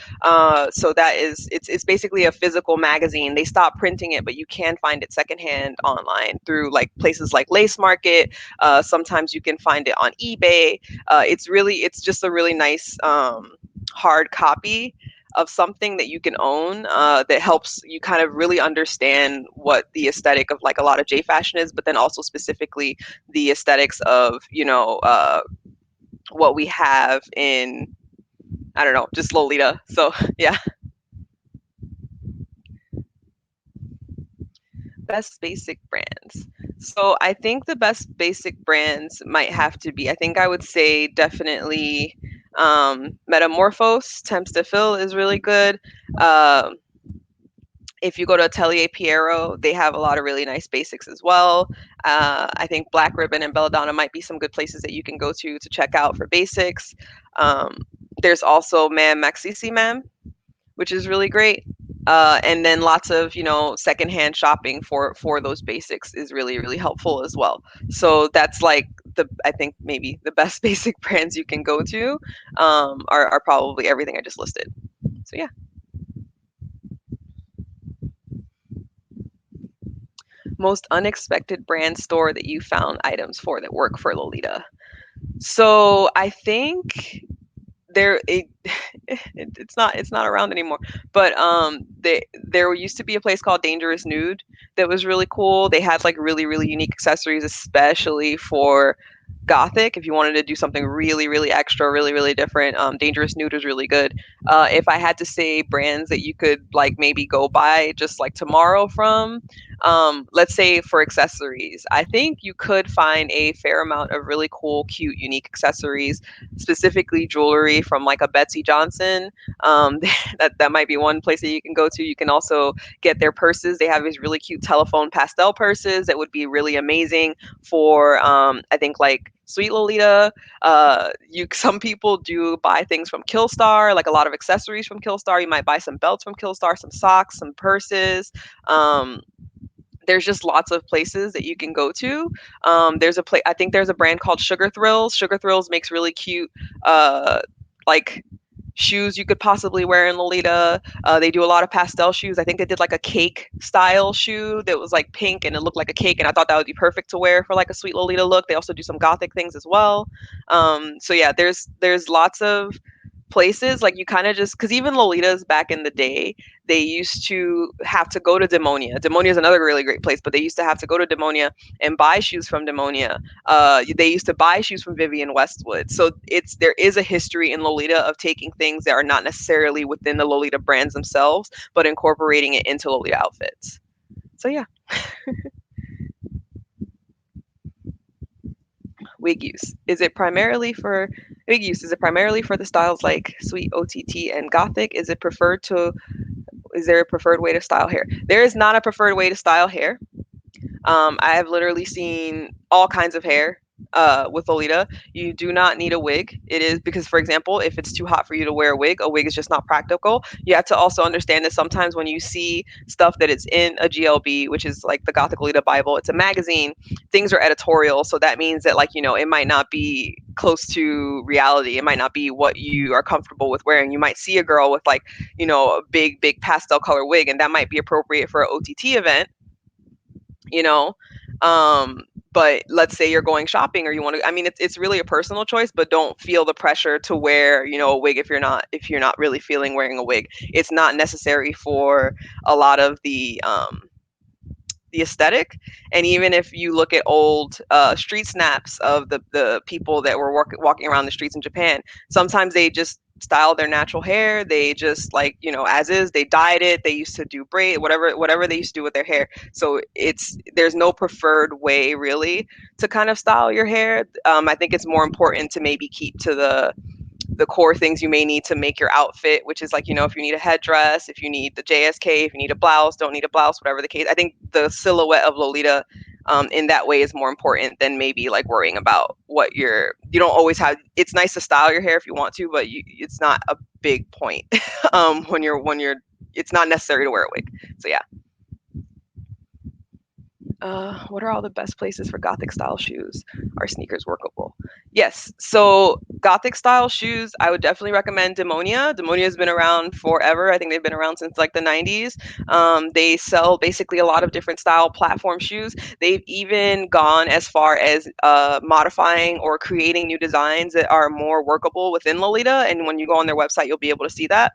So that is, it's basically a physical magazine. They stopped printing it, but you can find it secondhand online through like places like Lace Market. Sometimes you can find it on eBay. It's just a really nice hard copy of something that you can own, that helps you kind of really understand what the aesthetic of like a lot of J fashion is, but then also specifically the aesthetics of, what we have in, I don't know, just Lolita. So yeah. Best basic brands. So I think the best basic brands might have to be, I think I would say definitely Metamorphose. Temps to Fill is really good. Um, if you go to Atelier Piero, they have a lot of really nice basics as well. I think Black Ribbon and Belladonna might be some good places that you can go to check out for basics. Um, there's also Mam Maxisi Mam, which is really great. And then lots of, secondhand shopping for those basics is really, really helpful as well. So that's like I think maybe the best basic brands you can go to are probably everything I just listed. So yeah. Most unexpected brand store that you found items for that work for Lolita. So I think there it, it's not around anymore, but there used to be a place called Dangerous Nude that was really cool. They had like really, really unique accessories, especially for Gothic. If you wanted to do something really, really extra, really, really different, Dangerous Nude was really good. If I had to say brands that you could like maybe go buy just like tomorrow from, let's say for accessories, I think you could find a fair amount of really cool, cute, unique accessories, specifically jewelry from like a Betsy Johnson. Um, that might be one place that you can go to. You can also get their purses. They have these really cute telephone pastel purses that would be really amazing for I think like Sweet Lolita. Some people do buy things from Killstar, like a lot of accessories from Killstar. You might buy some belts from Killstar, some socks, some purses. Um, there's just lots of places that you can go to. There's a place, I think there's a brand called Sugar Thrills. Sugar Thrills makes really cute, like shoes you could possibly wear in Lolita. They do a lot of pastel shoes. I think they did like a cake style shoe that was like pink and it looked like a cake, and I thought that would be perfect to wear for like a sweet Lolita look. They also do some Gothic things as well. So yeah, there's lots of places like you kind of just because even Lolitas back in the day, they used to have to go to Demonia. Demonia is another really great place, but they used to have to go to Demonia and buy shoes from Demonia. They used to buy shoes from Vivienne Westwood. So there is a history in Lolita of taking things that are not necessarily within the Lolita brands themselves, but incorporating it into Lolita outfits. So yeah, wig use. Is it primarily for the styles like sweet OTT and Gothic? Is there a preferred way to style hair? There is not a preferred way to style hair. I have literally seen all kinds of hair with Lolita. You do not need a wig. It is because, for example, if it's too hot for you to wear a wig is just not practical. You have to also understand that sometimes when you see stuff that is in a GLB, which is like the Gothic Lolita Bible, it's a magazine, things are editorial. So that means that, like, it might not be close to reality. It might not be what you are comfortable with wearing. You might see a girl with, like, a big, big pastel color wig, and that might be appropriate for an OTT event you know but let's say you're going shopping or you want to, I mean, it's really a personal choice, but don't feel the pressure to wear a wig if you're not really feeling wearing a wig. It's not necessary for a lot of the aesthetic. And even if you look at old street snaps of the people that were walking around the streets in Japan, sometimes they just style their natural hair. They just, like, as is, they dyed it. They used to do braid, whatever they used to do with their hair. So there's no preferred way really to kind of style your hair. I think it's more important to maybe keep to the core things you may need to make your outfit, which is, like, if you need a headdress, if you need the JSK, if you need a blouse, don't need a blouse, whatever the case. I think the silhouette of Lolita in that way is more important than maybe like worrying about you don't always have. It's nice to style your hair if you want to, but it's not a big point when you're it's not necessary to wear a wig. So yeah. What are all the best places for Gothic style shoes? Are sneakers workable? Yes. So Gothic style shoes, I would definitely recommend Demonia. Demonia has been around forever. I think they've been around since like the 90s. They sell basically a lot of different style platform shoes. They've even gone as far as modifying or creating new designs that are more workable within Lolita. And when you go on their website, you'll be able to see that.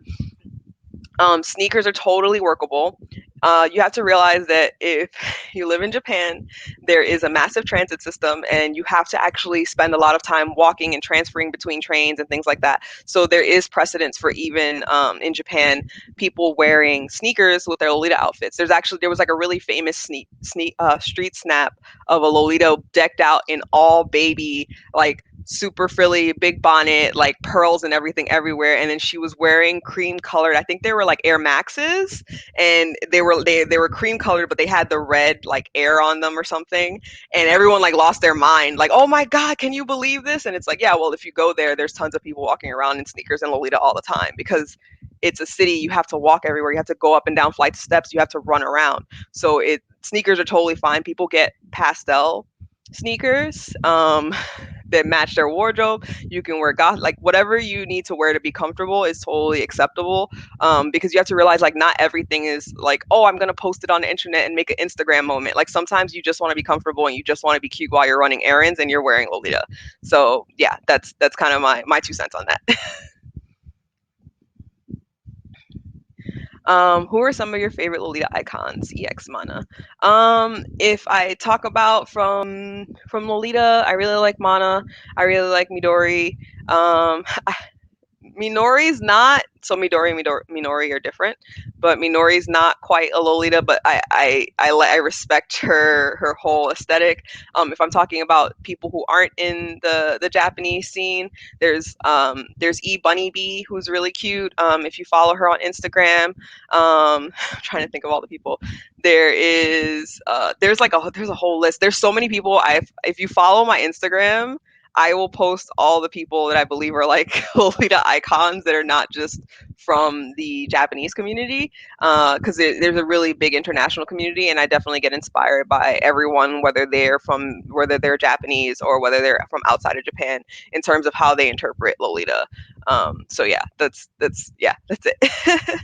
Sneakers are totally workable. You have to realize that if you live in Japan, there is a massive transit system, and you have to actually spend a lot of time walking and transferring between trains and things like that. So there is precedence for even in Japan, people wearing sneakers with their Lolita outfits. There was like a really famous street snap of a Lolita decked out in all baby, like super frilly, big bonnet, like pearls and everything everywhere. And then she was wearing cream colored, I think they were like Air Maxes, and they were cream colored, but they had the red like air on them or something. And everyone like lost their mind, like, oh my God, can you believe this? And it's like, yeah, well, if you go there, there's tons of people walking around in sneakers and Lolita all the time because it's a city. You have to walk everywhere. You have to go up and down flights of steps. You have to run around. So sneakers are totally fine. People get pastel sneakers that match their wardrobe. You can wear like whatever you need to wear to be comfortable is totally acceptable. Because you have to realize, like, not everything is like, oh, I'm gonna post it on the internet and make an Instagram moment. Like sometimes you just want to be comfortable and you just want to be cute while you're running errands and you're wearing Lolita. So yeah, that's kind of my 2 cents on that. Who are some of your favorite Lolita icons? EX Mana. If I talk about from Lolita, I really like Mana. I really like Midori. Minori's not, so Minori are different, but Minori's not quite a Lolita, but I respect her whole aesthetic. If I'm talking about people who aren't in the Japanese scene, there's Bunny Bee, who's really cute. If you follow her on Instagram, I'm trying to think of all the people. There's a whole list. There's so many people. If you follow my Instagram, I will post all the people that I believe are like Lolita icons that are not just from the Japanese community, because there's a really big international community, and I definitely get inspired by everyone, whether they're Japanese or whether they're from outside of Japan, in terms of how they interpret Lolita. So yeah, that's it.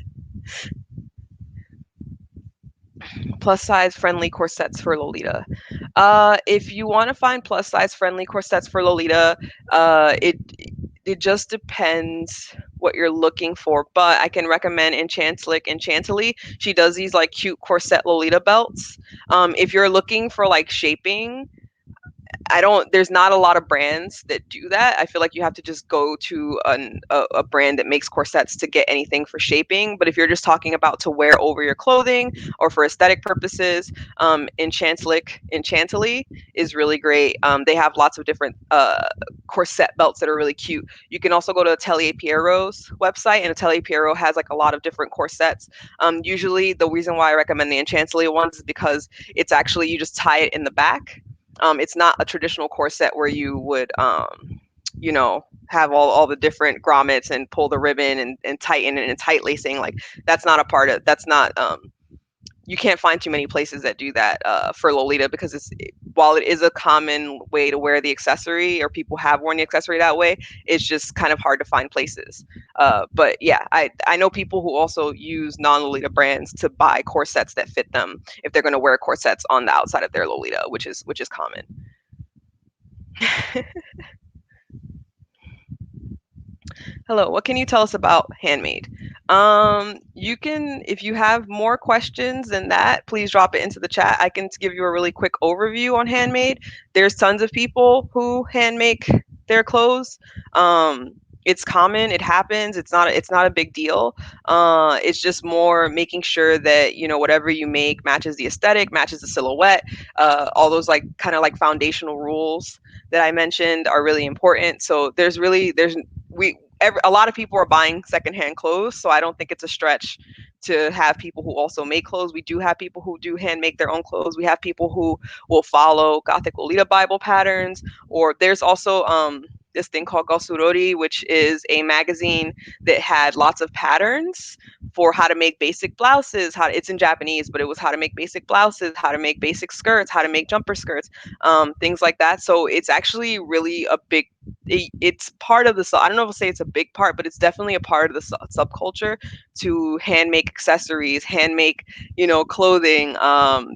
Plus size friendly corsets for Lolita. If you want to find plus size friendly corsets for Lolita, it just depends what you're looking for. But I can recommend Enchantly. She does these like cute corset Lolita belts. If you're looking for like shaping, there's not a lot of brands that do that. I feel like you have to just go to a brand that makes corsets to get anything for shaping. But if you're just talking about to wear over your clothing or for aesthetic purposes, Enchantly is really great. They have lots of different corset belts that are really cute. You can also go to Atelier Piero's website, and Atelier Piero has like a lot of different corsets. Usually the reason why I recommend the Enchantly ones is because it's actually, you just tie it in the back. It's not a traditional corset where you would, have all the different grommets and pull the ribbon and tighten it and tight lacing. Like that's not, you can't find too many places that do that for Lolita, because while it is a common way to wear the accessory, or people have worn the accessory that way, it's just kind of hard to find places. But yeah, I know people who also use non-Lolita brands to buy corsets that fit them if they're going to wear corsets on the outside of their Lolita, which is common. Hello, what can you tell us about Handmade? You can, if you have more questions than that, please drop it into the chat. I can give you a really quick overview on Handmade. There's tons of people who hand make their clothes. It's common, it happens. It's not a big deal. It's just more making sure that whatever you make matches the aesthetic, matches the silhouette. All those like kind of like foundational rules that I mentioned are really important. So there's a lot of people are buying secondhand clothes, so I don't think it's a stretch to have people who also make clothes. We do have people who do hand make their own clothes. We have people who will follow Gothic Lolita Bible patterns, or there's also this thing called Gosurori, which is a magazine that had lots of patterns for how to make basic blouses. It's in Japanese, but it was how to make basic blouses, how to make basic skirts, how to make jumper skirts, things like that. So it's actually really a big, it's part of I don't know if I'll say it's a big part, but it's definitely a part of the subculture to hand make accessories, hand make, clothing,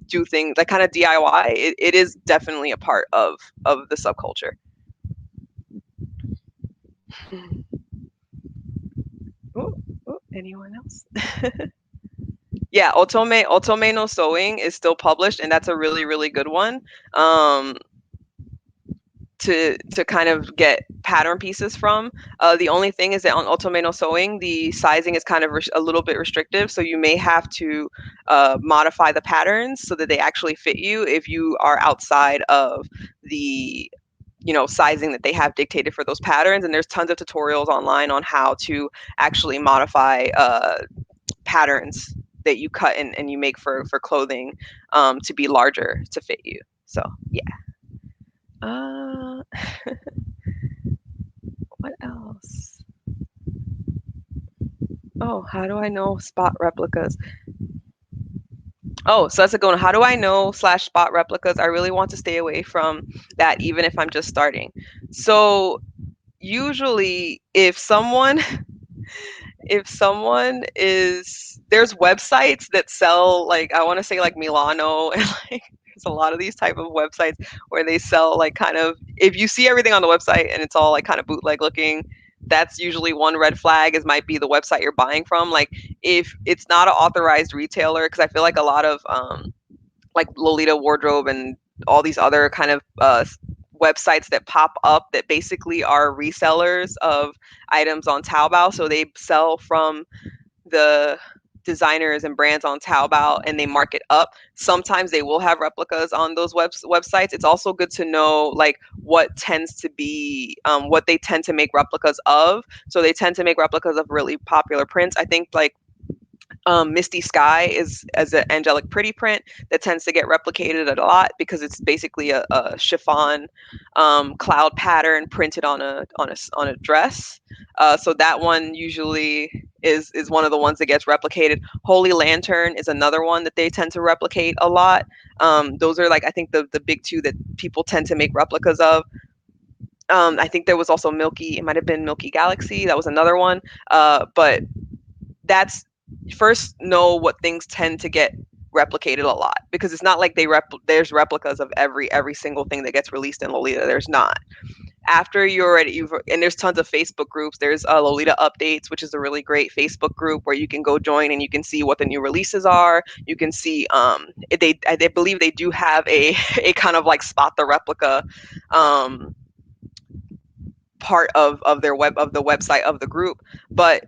do things like kind of DIY. It is definitely a part of the subculture. Oh, anyone else? Yeah, Otome no Sewing is still published, and that's a really, really good one. To kind of get pattern pieces from. The only thing is that on Otome no Sewing, the sizing is kind of a little bit restrictive, so you may have to modify the patterns so that they actually fit you if you are outside of the sizing that they have dictated for those patterns. And there's tons of tutorials online on how to actually modify patterns that you cut and you make for clothing to be larger to fit you. So yeah. Uh, what else? Oh, how do I know spot replicas? Oh, so that's a good one. How do I know slash spot replicas? I really want to stay away from that, even if I'm just starting. So usually, if someone is, there's websites that sell, like, I want to say like Milano, and like there's a lot of these type of websites where they sell like kind of, if you see everything on the website and it's all like kind of bootleg looking, that's usually one red flag, is might be the website you're buying from. Like if it's not an authorized retailer, because I feel like a lot of like Lolita Wardrobe and all these other kind of websites that pop up that basically are resellers of items on Taobao. So they sell from the designers and brands on Taobao and they mark it up. Sometimes they will have replicas on those websites. It's also good to know like what tends to be what they tend to make replicas of. So they tend to make replicas of really popular prints. I think like Misty Sky is as an angelic pretty print that tends to get replicated a lot because it's basically a chiffon cloud pattern printed on a dress. So that one usually is one of the ones that gets replicated. Holy Lantern is another one that they tend to replicate a lot. Those are like I think the big two that people tend to make replicas of. I think there was also Milky. It might have been Milky Galaxy. That was another one. But that's first know what things tend to get replicated a lot because it's not like there's replicas of every single thing that gets released in Lolita. There's not. After you're already and there's tons of Facebook groups. There's Lolita Updates, which is a really great Facebook group where you can go join and you can see what the new releases are. You can see they believe they do have a a kind of like spot the replica part of their of the website of the group. But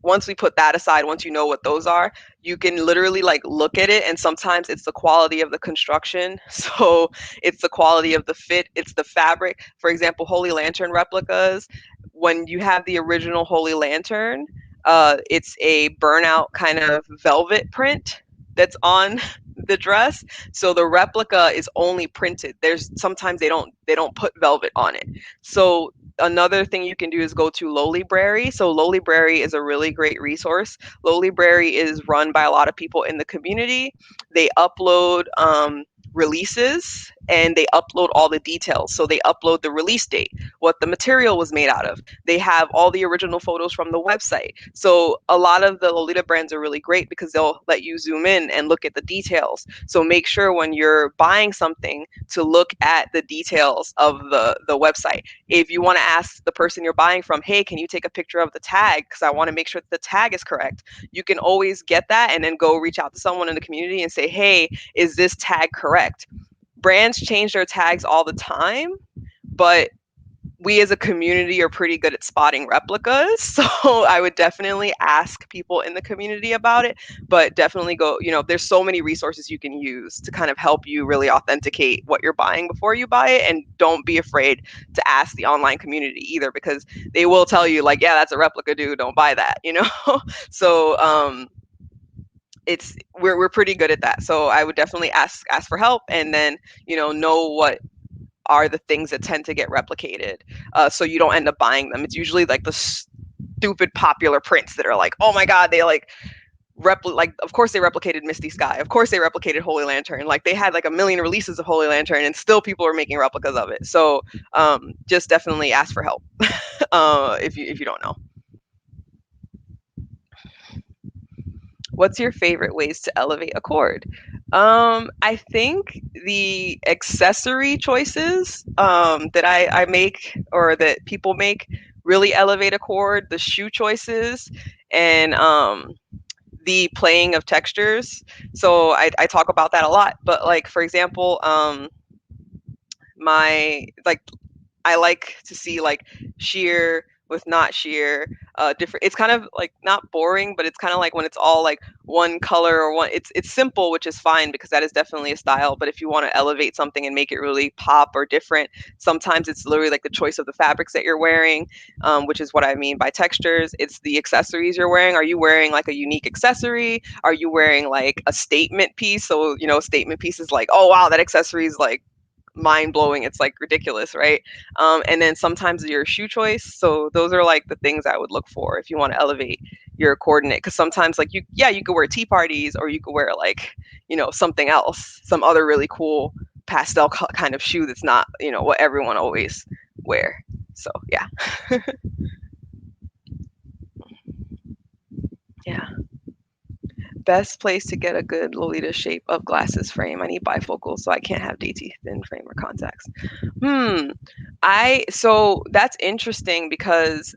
once we put that aside, once you know what those are, you can literally like look at it, and sometimes it's the quality of the construction. So it's the quality of the fit, it's the fabric. For example, Holy Lantern replicas, when you have the original Holy Lantern, it's a burnout kind of velvet print that's on the dress. So the replica is only printed. There's sometimes they don't put velvet on it. So another thing you can do is go to Lolibrary. So Lolibrary is a really great resource. Lolibrary is run by a lot of people in the community. They upload releases and they upload all the details. So they upload the release date, what the material was made out of. They have all the original photos from the website. So a lot of the Lolita brands are really great because they'll let you zoom in and look at the details. So make sure when you're buying something to look at the details of the website. If you want to ask the person you're buying from, hey, can you take a picture of the tag because I want to make sure that the tag is correct, you can always get that and then go reach out to someone in the community and say, hey, is this tag correct? Brands change their tags all the time, but we as a community are pretty good at spotting replicas. So I would definitely ask people in the community about it, but definitely go, there's so many resources you can use to kind of help you really authenticate what you're buying before you buy it. And don't be afraid to ask the online community either, because they will tell you like, yeah, that's a replica, dude, don't buy that. So we're pretty good at that. So I would definitely ask for help, and then know what are the things that tend to get replicated, so you don't end up buying them. It's usually like the stupid popular prints that are like, oh my god, they like like of course they replicated Misty Sky, of course they replicated Holy Lantern, like they had like a million releases of Holy Lantern and still people are making replicas of it. So just definitely ask for help if you don't know. What's your favorite ways to elevate a cord? I think the accessory choices that I make or that people make really elevate a cord. The shoe choices and the playing of textures. So I talk about that a lot. But like for example, my like I like to see like sheer with not sheer, different. It's kind of like not boring, but it's kind of like when it's all like one color or one. It's simple, which is fine because that is definitely a style. But if you want to elevate something and make it really pop or different, sometimes it's literally like the choice of the fabrics that you're wearing, which is what I mean by textures. It's the accessories you're wearing. Are you wearing like a unique accessory? Are you wearing like a statement piece? So statement piece is like, oh wow, that accessory is like mind blowing. It's like ridiculous, right? And then sometimes your shoe choice. So those are like the things I would look for if you want to elevate your coordinate. Because sometimes like you could wear tea parties, or you could wear like something else, some other really cool pastel kind of shoe that's not what everyone always wear. So yeah. Yeah. Best place to get a good Lolita shape of glasses frame. I need bifocals, so I can't have dainty thin frame or contacts. So that's interesting because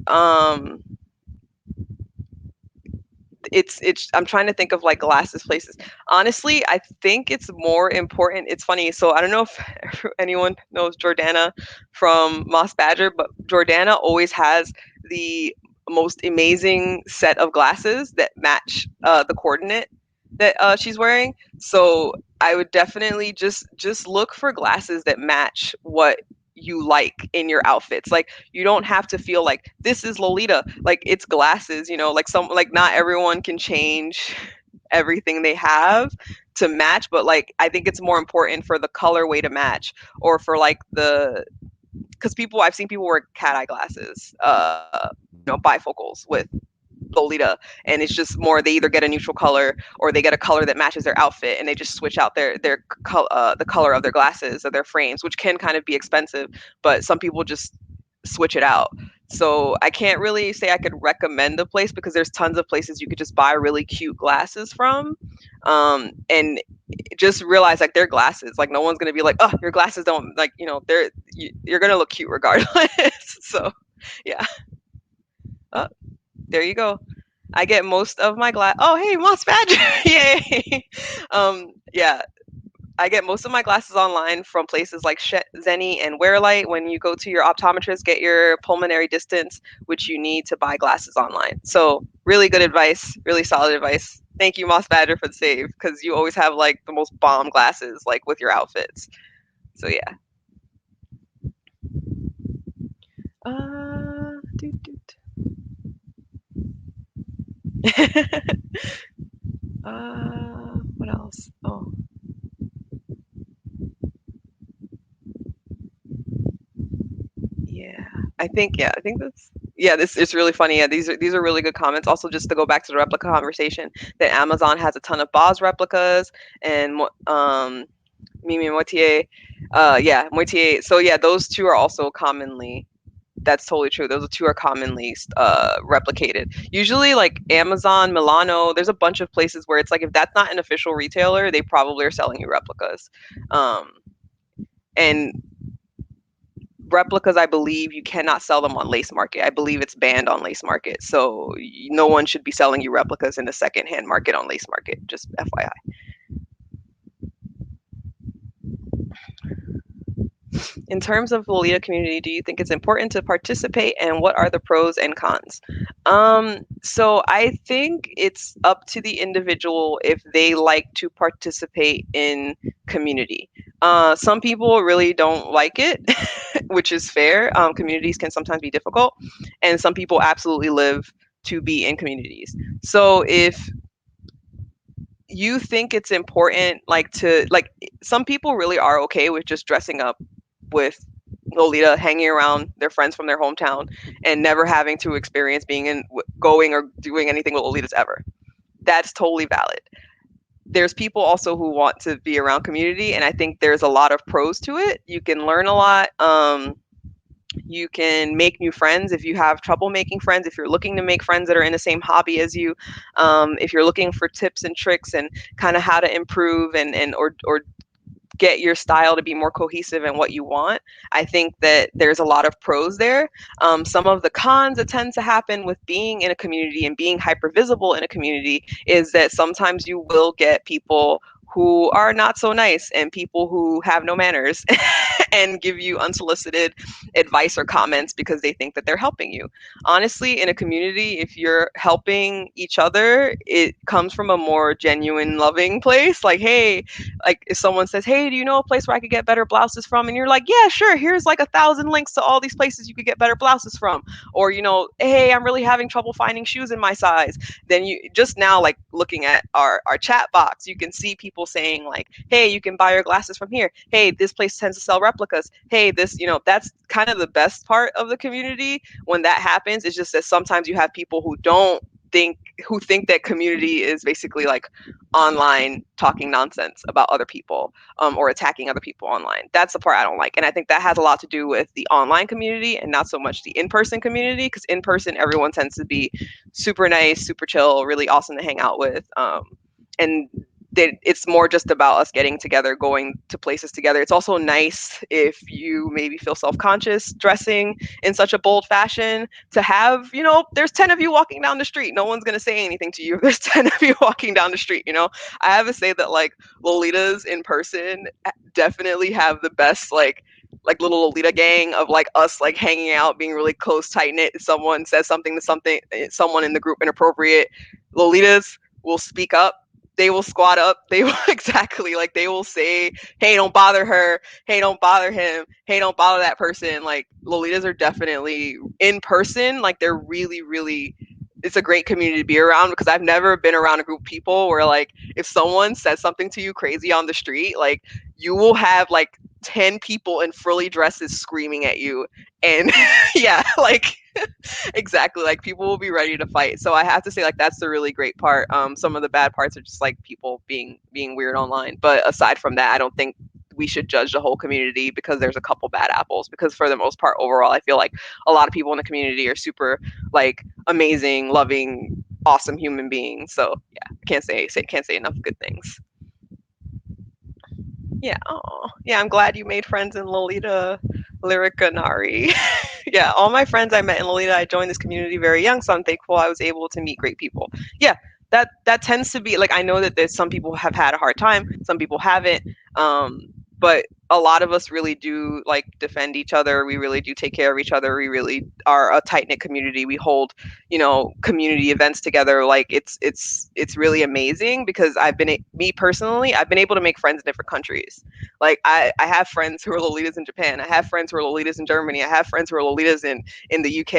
it's I'm trying to think of like glasses places. Honestly, I think it's more important. It's funny. So I don't know if anyone knows Jordana from Moss Badger, but Jordana always has the most amazing set of glasses that match the coordinate that she's wearing. So I would definitely just look for glasses that match what you like in your outfits. Like you don't have to feel like this is Lolita. Like it's glasses, you know, like some like not everyone can change everything they have to match, but like I think it's more important for the colorway to match or for like the because people I've seen people wear cat eye glasses, you know, bifocals with Lolita, and it's just more they either get a neutral color or they get a color that matches their outfit, and they just switch out the color of their glasses or their frames, which can kind of be expensive, but some people just switch it out. So I can't really say I could recommend a place because there's tons of places you could just buy really cute glasses from, and just realize like they're glasses. Like no one's gonna be like, oh, your glasses don't like you know you're gonna look cute regardless. So yeah, oh, there you go. I get most of my glass. Oh, hey, Moss Badger! Yay! Yeah, I get most of my glasses online from places like Zenny and Wearlight. When you go to your optometrist, get your pulmonary distance, which you need to buy glasses online. So, really good advice, really solid advice. Thank you, Moss Badger, for the save because you always have like the most bomb glasses like with your outfits. So yeah. Doot, doot. What else? Oh, yeah. I think that's yeah, this is really funny. Yeah, these are really good comments. Also, just to go back to the replica conversation, that Amazon has a ton of Boz replicas and Mimi Moitié. Yeah, Moitié. So yeah, those two are also commonly that's totally true. Those two are commonly replicated. Usually, like Amazon, Milano, there's a bunch of places where it's like if that's not an official retailer, they probably are selling you replicas. Um, and replicas, I believe you cannot sell them on Lace Market. I believe it's banned on Lace Market. So no one should be selling you replicas in the secondhand market on Lace Market. Just FYI. In terms of Lolita community, do you think it's important to participate, and what are the pros and cons? So I think it's up to the individual if they like to participate in community. Some people really don't like it, which is fair. Communities can sometimes be difficult, and some people absolutely live to be in communities. So if you think it's important, like to like, some people really are okay with just dressing up with Lolita, hanging around their friends from their hometown, and never having to experience being in going or doing anything with Lolitas ever. That's totally valid. There's people also who want to be around community, and I think there's a lot of pros to it. You can learn a lot. You can make new friends if you have trouble making friends, if you're looking to make friends that are in the same hobby as you, if you're looking for tips and tricks and kind of how to improve and or get your style to be more cohesive in what you want. I think that there's a lot of pros there. Some of the cons that tend to happen with being in a community and being hyper visible in a community is that sometimes you will get people who are not so nice and people who have no manners and give you unsolicited advice or comments because they think that they're helping you. Honestly, in a community, if you're helping each other, it comes from a more genuine, loving place. Like, hey, like if someone says, hey, do you know a place where I could get better blouses from? And you're like, yeah, sure, here's like 1,000 links to all these places you could get better blouses from. Or, you know, hey, I'm really having trouble finding shoes in my size. Then you just now, like looking at our chat box, you can see people saying like, hey, you can buy your glasses from here. Hey, this place tends to sell replicas. Hey, this, you know, that's kind of the best part of the community when that happens. It's just that sometimes you have people who think that community is basically like online talking nonsense about other people, or attacking other people online. That's the part I don't like, and I think that has a lot to do with the online community and not so much the in-person community, because in person everyone tends to be super nice, super chill, really awesome to hang out with, and it's more just about us getting together, going to places together. It's also nice if you maybe feel self-conscious dressing in such a bold fashion to have, you know, there's 10 of you walking down the street. No one's going to say anything to you if there's 10 of you walking down the street, you know? I have to say that like Lolitas in person definitely have the best like little Lolita gang of like us like hanging out, being really close, tight knit. If someone says something to someone in the group inappropriate, Lolitas will speak up They will squat up. They will exactly like they will say, "Hey, don't bother her. Hey, don't bother him. Hey, don't bother that person." Like Lolitas are definitely in person. Like they're really, really. It's a great community to be around because I've never been around a group of people where like if someone says something to you crazy on the street, like you will have like 10 people in frilly dresses screaming at you and yeah, like exactly, like people will be ready to fight. So I have to say like that's the really great part. Some of the bad parts are just like people being weird online, but aside from that, I don't think we should judge the whole community because there's a couple bad apples, because for the most part overall I feel like a lot of people in the community are super like amazing, loving, awesome human beings. So yeah, I can't say enough good things. Yeah. Oh, yeah. I'm glad you made friends in Lolita Lyrica Nari. Yeah, all my friends I met in Lolita, I joined this community very young, so I'm thankful I was able to meet great people. Yeah, that tends to be like I know that there's some people have had a hard time, some people haven't, but a lot of us really do like defend each other. We really do take care of each other. We really are a tight knit community. We hold, community events together. Like it's really amazing because me personally, I've been able to make friends in different countries. Like I have friends who are Lolitas in Japan. I have friends who are Lolitas in Germany. I have friends who are Lolitas in the UK,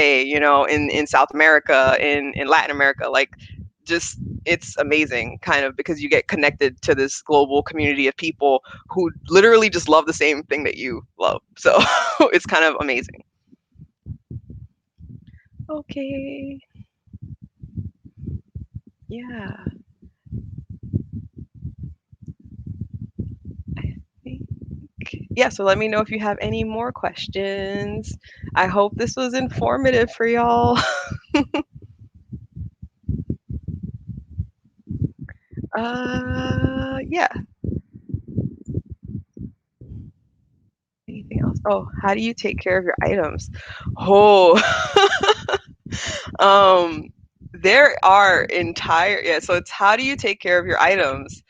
in South America, in Latin America. Like just it's amazing kind of because you get connected to this global community of people who literally just love the same thing that you love. So it's kind of amazing. Okay. Yeah. Yeah, so let me know if you have any more questions. I hope this was informative for y'all. Yeah. Anything else? Oh, how do you take care of your items? Oh, um, there are entire, yeah, so it's how do you take care of your items?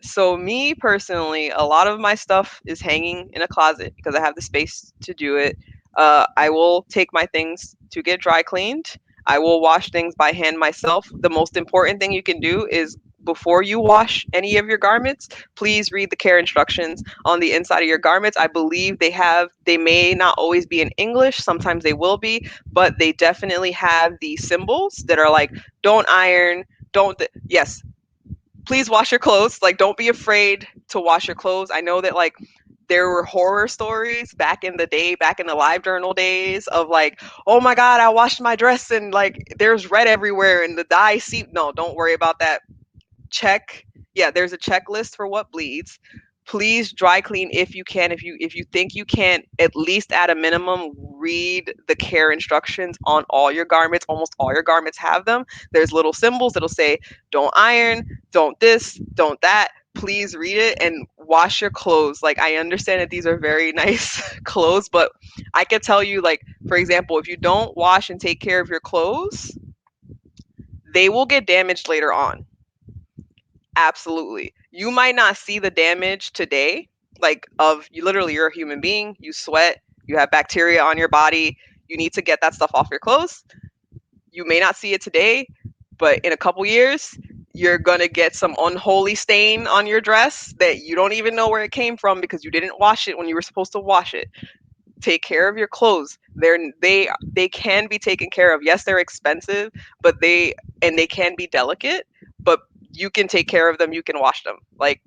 So me personally, a lot of my stuff is hanging in a closet because I have the space to do it. I will take my things to get dry cleaned. I will wash things by hand myself. The most important thing you can do is before you wash any of your garments, please read the care instructions on the inside of your garments. I believe they may not always be in English, sometimes they will be, but they definitely have the symbols that are like, don't iron, yes, please wash your clothes. Like, don't be afraid to wash your clothes. I know that, like, there were horror stories back in the day, back in the live journal days of like, oh my God, I washed my dress and like there's red everywhere and the dye seep. No, don't worry about that. Check. Yeah, there's a checklist for what bleeds. Please dry clean if you can. If you think you can't, at least at a minimum, read the care instructions on all your garments. Almost all your garments have them. There's little symbols that'll say, don't iron, don't this, don't that. Please read it and wash your clothes. Like, I understand that these are very nice clothes, but I can tell you, like, for example, if you don't wash and take care of your clothes, they will get damaged later on. Absolutely. You might not see the damage today, like of you literally you're a human being, you sweat, you have bacteria on your body, you need to get that stuff off your clothes. You may not see it today, but in a couple years, you're going to get some unholy stain on your dress that you don't even know where it came from because you didn't wash it when you were supposed to wash it. Take care of your clothes. They can be taken care of. Yes, they're expensive, but they can be delicate, but you can take care of them, you can wash them. Like,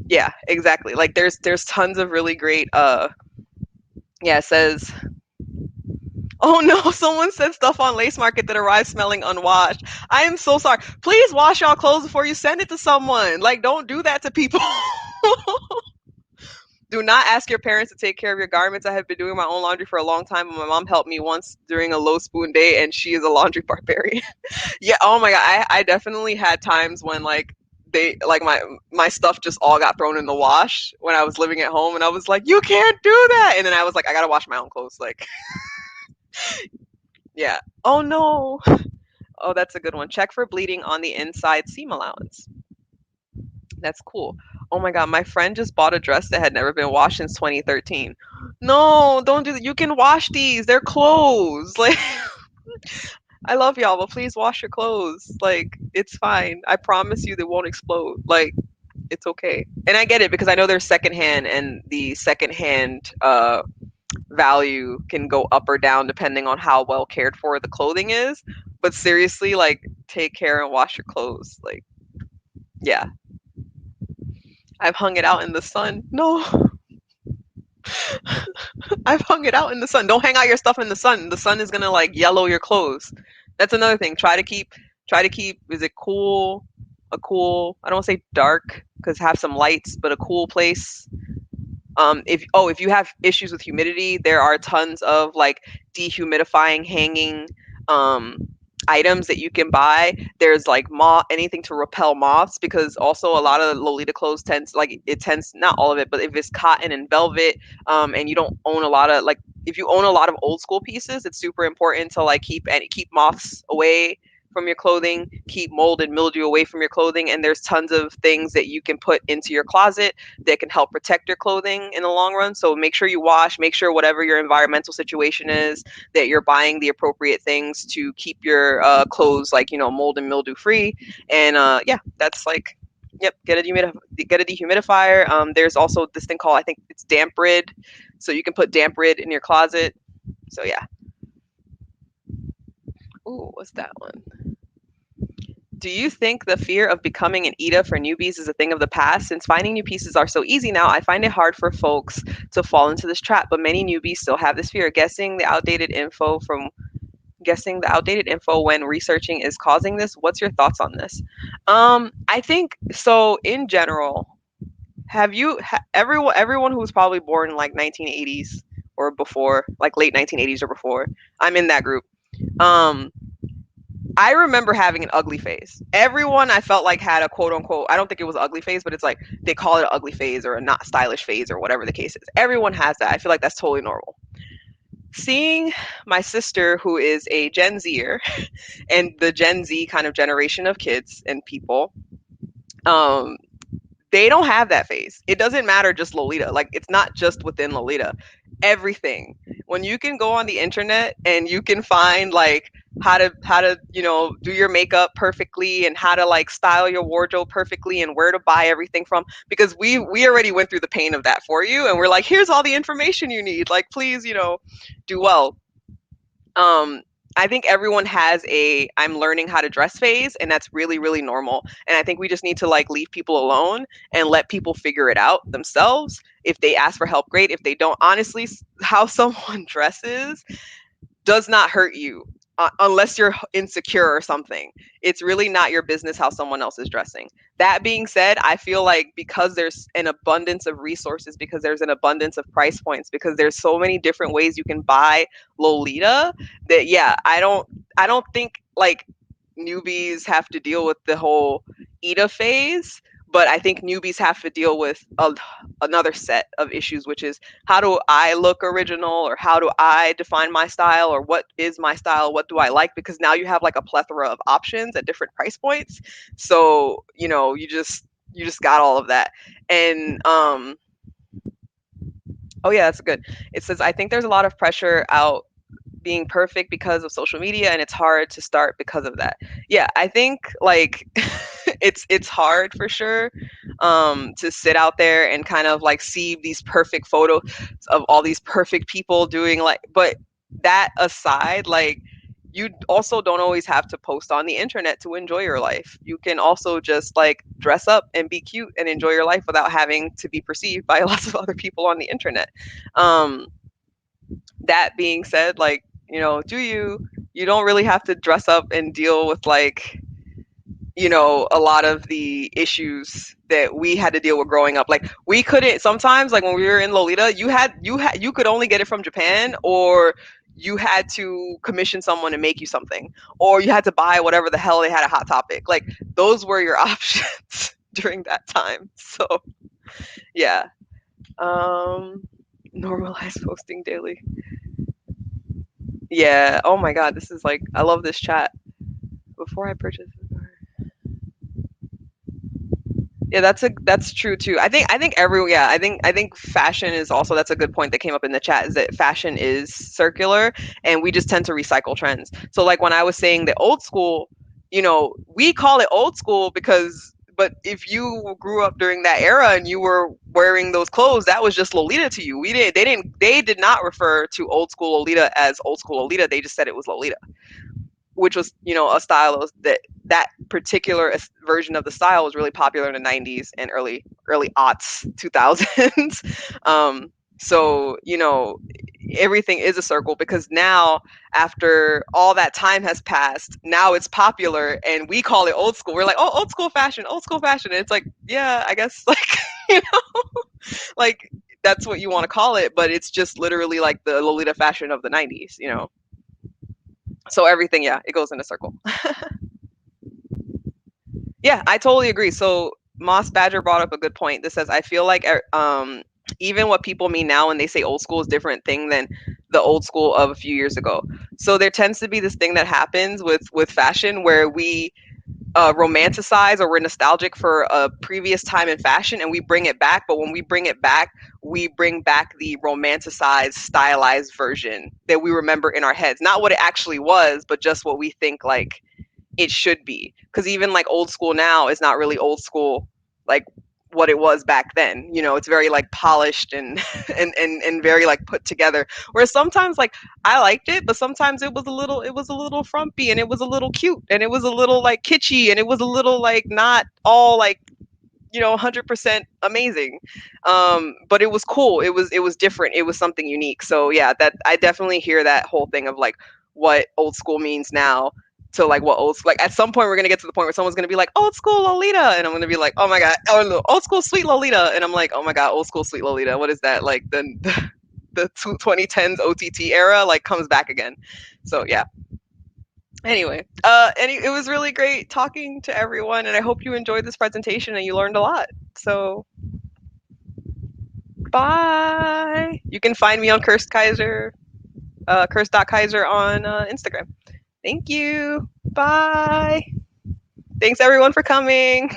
yeah, exactly. Like there's tons of really great yeah, it says, oh no, someone said stuff on Lace Market that arrived smelling unwashed. I am so sorry. Please wash y'all clothes before you send it to someone. Like, don't do that to people. Do not ask your parents to take care of your garments. I have been doing my own laundry for a long time, and my mom helped me once during a low spoon day, and she is a laundry barbarian. Yeah, oh my god, I definitely had times when like they like my stuff just all got thrown in the wash when I was living at home, and I was like, you can't do that, and then I was like, I gotta wash my own clothes. Like, yeah. Oh no. Oh, that's a good one. Check for bleeding on the inside seam allowance. That's cool. Oh my god, my friend just bought a dress that had never been washed since 2013. No, don't do that. You can wash these. They're clothes. Like I love y'all, but please wash your clothes. Like, it's fine. I promise you they won't explode. Like, it's okay. And I get it because I know there's secondhand, and the secondhand value can go up or down depending on how well cared for the clothing is. But seriously, like, take care and wash your clothes. Like, yeah. I've hung it out in the sun. No, I've hung it out in the sun. Don't hang out your stuff in the sun. The sun is gonna like yellow your clothes. That's another thing. Try to keep is it cool? A cool, I don't want to say dark because have some lights, but a cool place. If you have issues with humidity, there are tons of like dehumidifying hanging um items that you can buy. There's like moth anything to repel moths, because also a lot of Lolita clothes tends, like, it tends, not all of it, but if it's cotton and velvet, and you don't own a lot of, like, if you own a lot of old school pieces, it's super important to like keep moths away from your clothing, keep mold and mildew away from your clothing. And there's tons of things that you can put into your closet that can help protect your clothing in the long run. So make sure you wash, make sure whatever your environmental situation is, that you're buying the appropriate things to keep your clothes, like, mold and mildew free. And yeah, that's like, yep, get a dehumidifier. There's also this thing called, I think it's damp rid. So you can put damp rid in your closet. So yeah. Ooh, what's that one? Do you think the fear of becoming an Ida for newbies is a thing of the past? Since finding new pieces are so easy now, I find it hard for folks to fall into this trap, but many newbies still have this fear. Guessing the outdated info when researching is causing this. What's your thoughts on this? I think so in general. Everyone who was probably born in like 1980s or before, like late 1980s or before, I'm in that group. Um, I remember having an ugly phase. Everyone I felt like had a quote unquote, I don't think it was an ugly phase, but it's like they call it an ugly phase or a not stylish phase or whatever the case is. Everyone has that. I feel like that's totally normal. Seeing my sister, who is a Gen Zer, and the Gen Z kind of generation of kids and people, um, they don't have that phase. It doesn't matter just Lolita. Like, it's not just within Lolita. Everything. When you can go on the internet and you can find like how to do your makeup perfectly, and how to like style your wardrobe perfectly, and where to buy everything from, because we already went through the pain of that for you, and we're like, here's all the information you need. Like, please, do well. um I think everyone has a I'm learning how to dress phase, and that's really, really normal. And I think we just need to like leave people alone and let people figure it out themselves. If they ask for help, great. If they don't, honestly, how someone dresses does not hurt you, unless you're insecure or something. It's really not your business how someone else is dressing. That being said, I feel like because there's an abundance of resources, because there's an abundance of price points, because there's so many different ways you can buy Lolita, that yeah, I don't think like newbies have to deal with the whole Ida phase, but I think newbies have to deal with another set of issues, which is, how do I look original, or how do I define my style, or what is my style, what do I like, because now you have like a plethora of options at different price points. So you just got all of that. And oh yeah, that's good. It says, I think there's a lot of pressure out being perfect because of social media, and it's hard to start because of that. Yeah, I think like it's hard for sure, to sit out there and kind of like see these perfect photos of all these perfect people doing, like, but that aside, like, you also don't always have to post on the internet to enjoy your life. You can also just like dress up and be cute and enjoy your life without having to be perceived by lots of other people on the internet. um that being said, like, you don't really have to dress up and deal with like, a lot of the issues that we had to deal with growing up. Like, we couldn't sometimes, like when we were in Lolita, you could only get it from Japan, or you had to commission someone to make you something, or you had to buy whatever the hell they had at Hot Topic. Like, those were your options during that time. So yeah. um Normalize posting daily. Yeah. Oh my God. This is like, I love this chat. Before I purchase. Yeah, that's true too. I think fashion is also, that's a good point that came up in the chat, is that fashion is circular and we just tend to recycle trends. So like when I was saying the old school, we call it old school because, but if you grew up during that era and you were wearing those clothes, that was just Lolita to you. They did not refer to old school Lolita as old school Lolita. They just said it was Lolita, which was, a style that particular version of the style was really popular in the 90s and early aughts 2000s. So everything is a circle, because now, after all that time has passed, now it's popular and we call it old school. We're like, oh, old school fashion, old school fashion. And it's like, yeah, I guess, like, you know like, that's what you want to call it, but it's just literally like the Lolita fashion of the 90s. So everything, yeah, it goes in a circle. Yeah, I totally agree. So Moss Badger brought up a good point that says, I feel like even what people mean now when they say old school is different thing than the old school of a few years ago. So there tends to be this thing that happens with fashion where we romanticize, or we're nostalgic for a previous time in fashion and we bring it back. But when we bring it back, we bring back the romanticized, stylized version that we remember in our heads. Not what it actually was, but just what we think like it should be. Because even like old school now is not really old school like what it was back then. It's very like polished and and very like put together. Whereas sometimes, like, I liked it, but sometimes it was a little frumpy, and it was a little cute, and it was a little like kitschy, and it was a little like not all like 100% amazing. But it was cool. It was different. It was something unique. So yeah, that I definitely hear that whole thing of like what old school means now to like what like at some point we're gonna get to the point where someone's gonna be like old school Lolita, and I'm gonna be like, oh my god, oh no, old school sweet Lolita, and I'm like, oh my god, old school sweet Lolita, what is that? Like the 2010s OTT era like comes back again. So yeah. Anyway, it was really great talking to everyone, and I hope you enjoyed this presentation and you learned a lot. So, bye. You can find me on Cursed Kaiser, Curse.Kaiser on Instagram. Thank you. Bye. Thanks everyone for coming.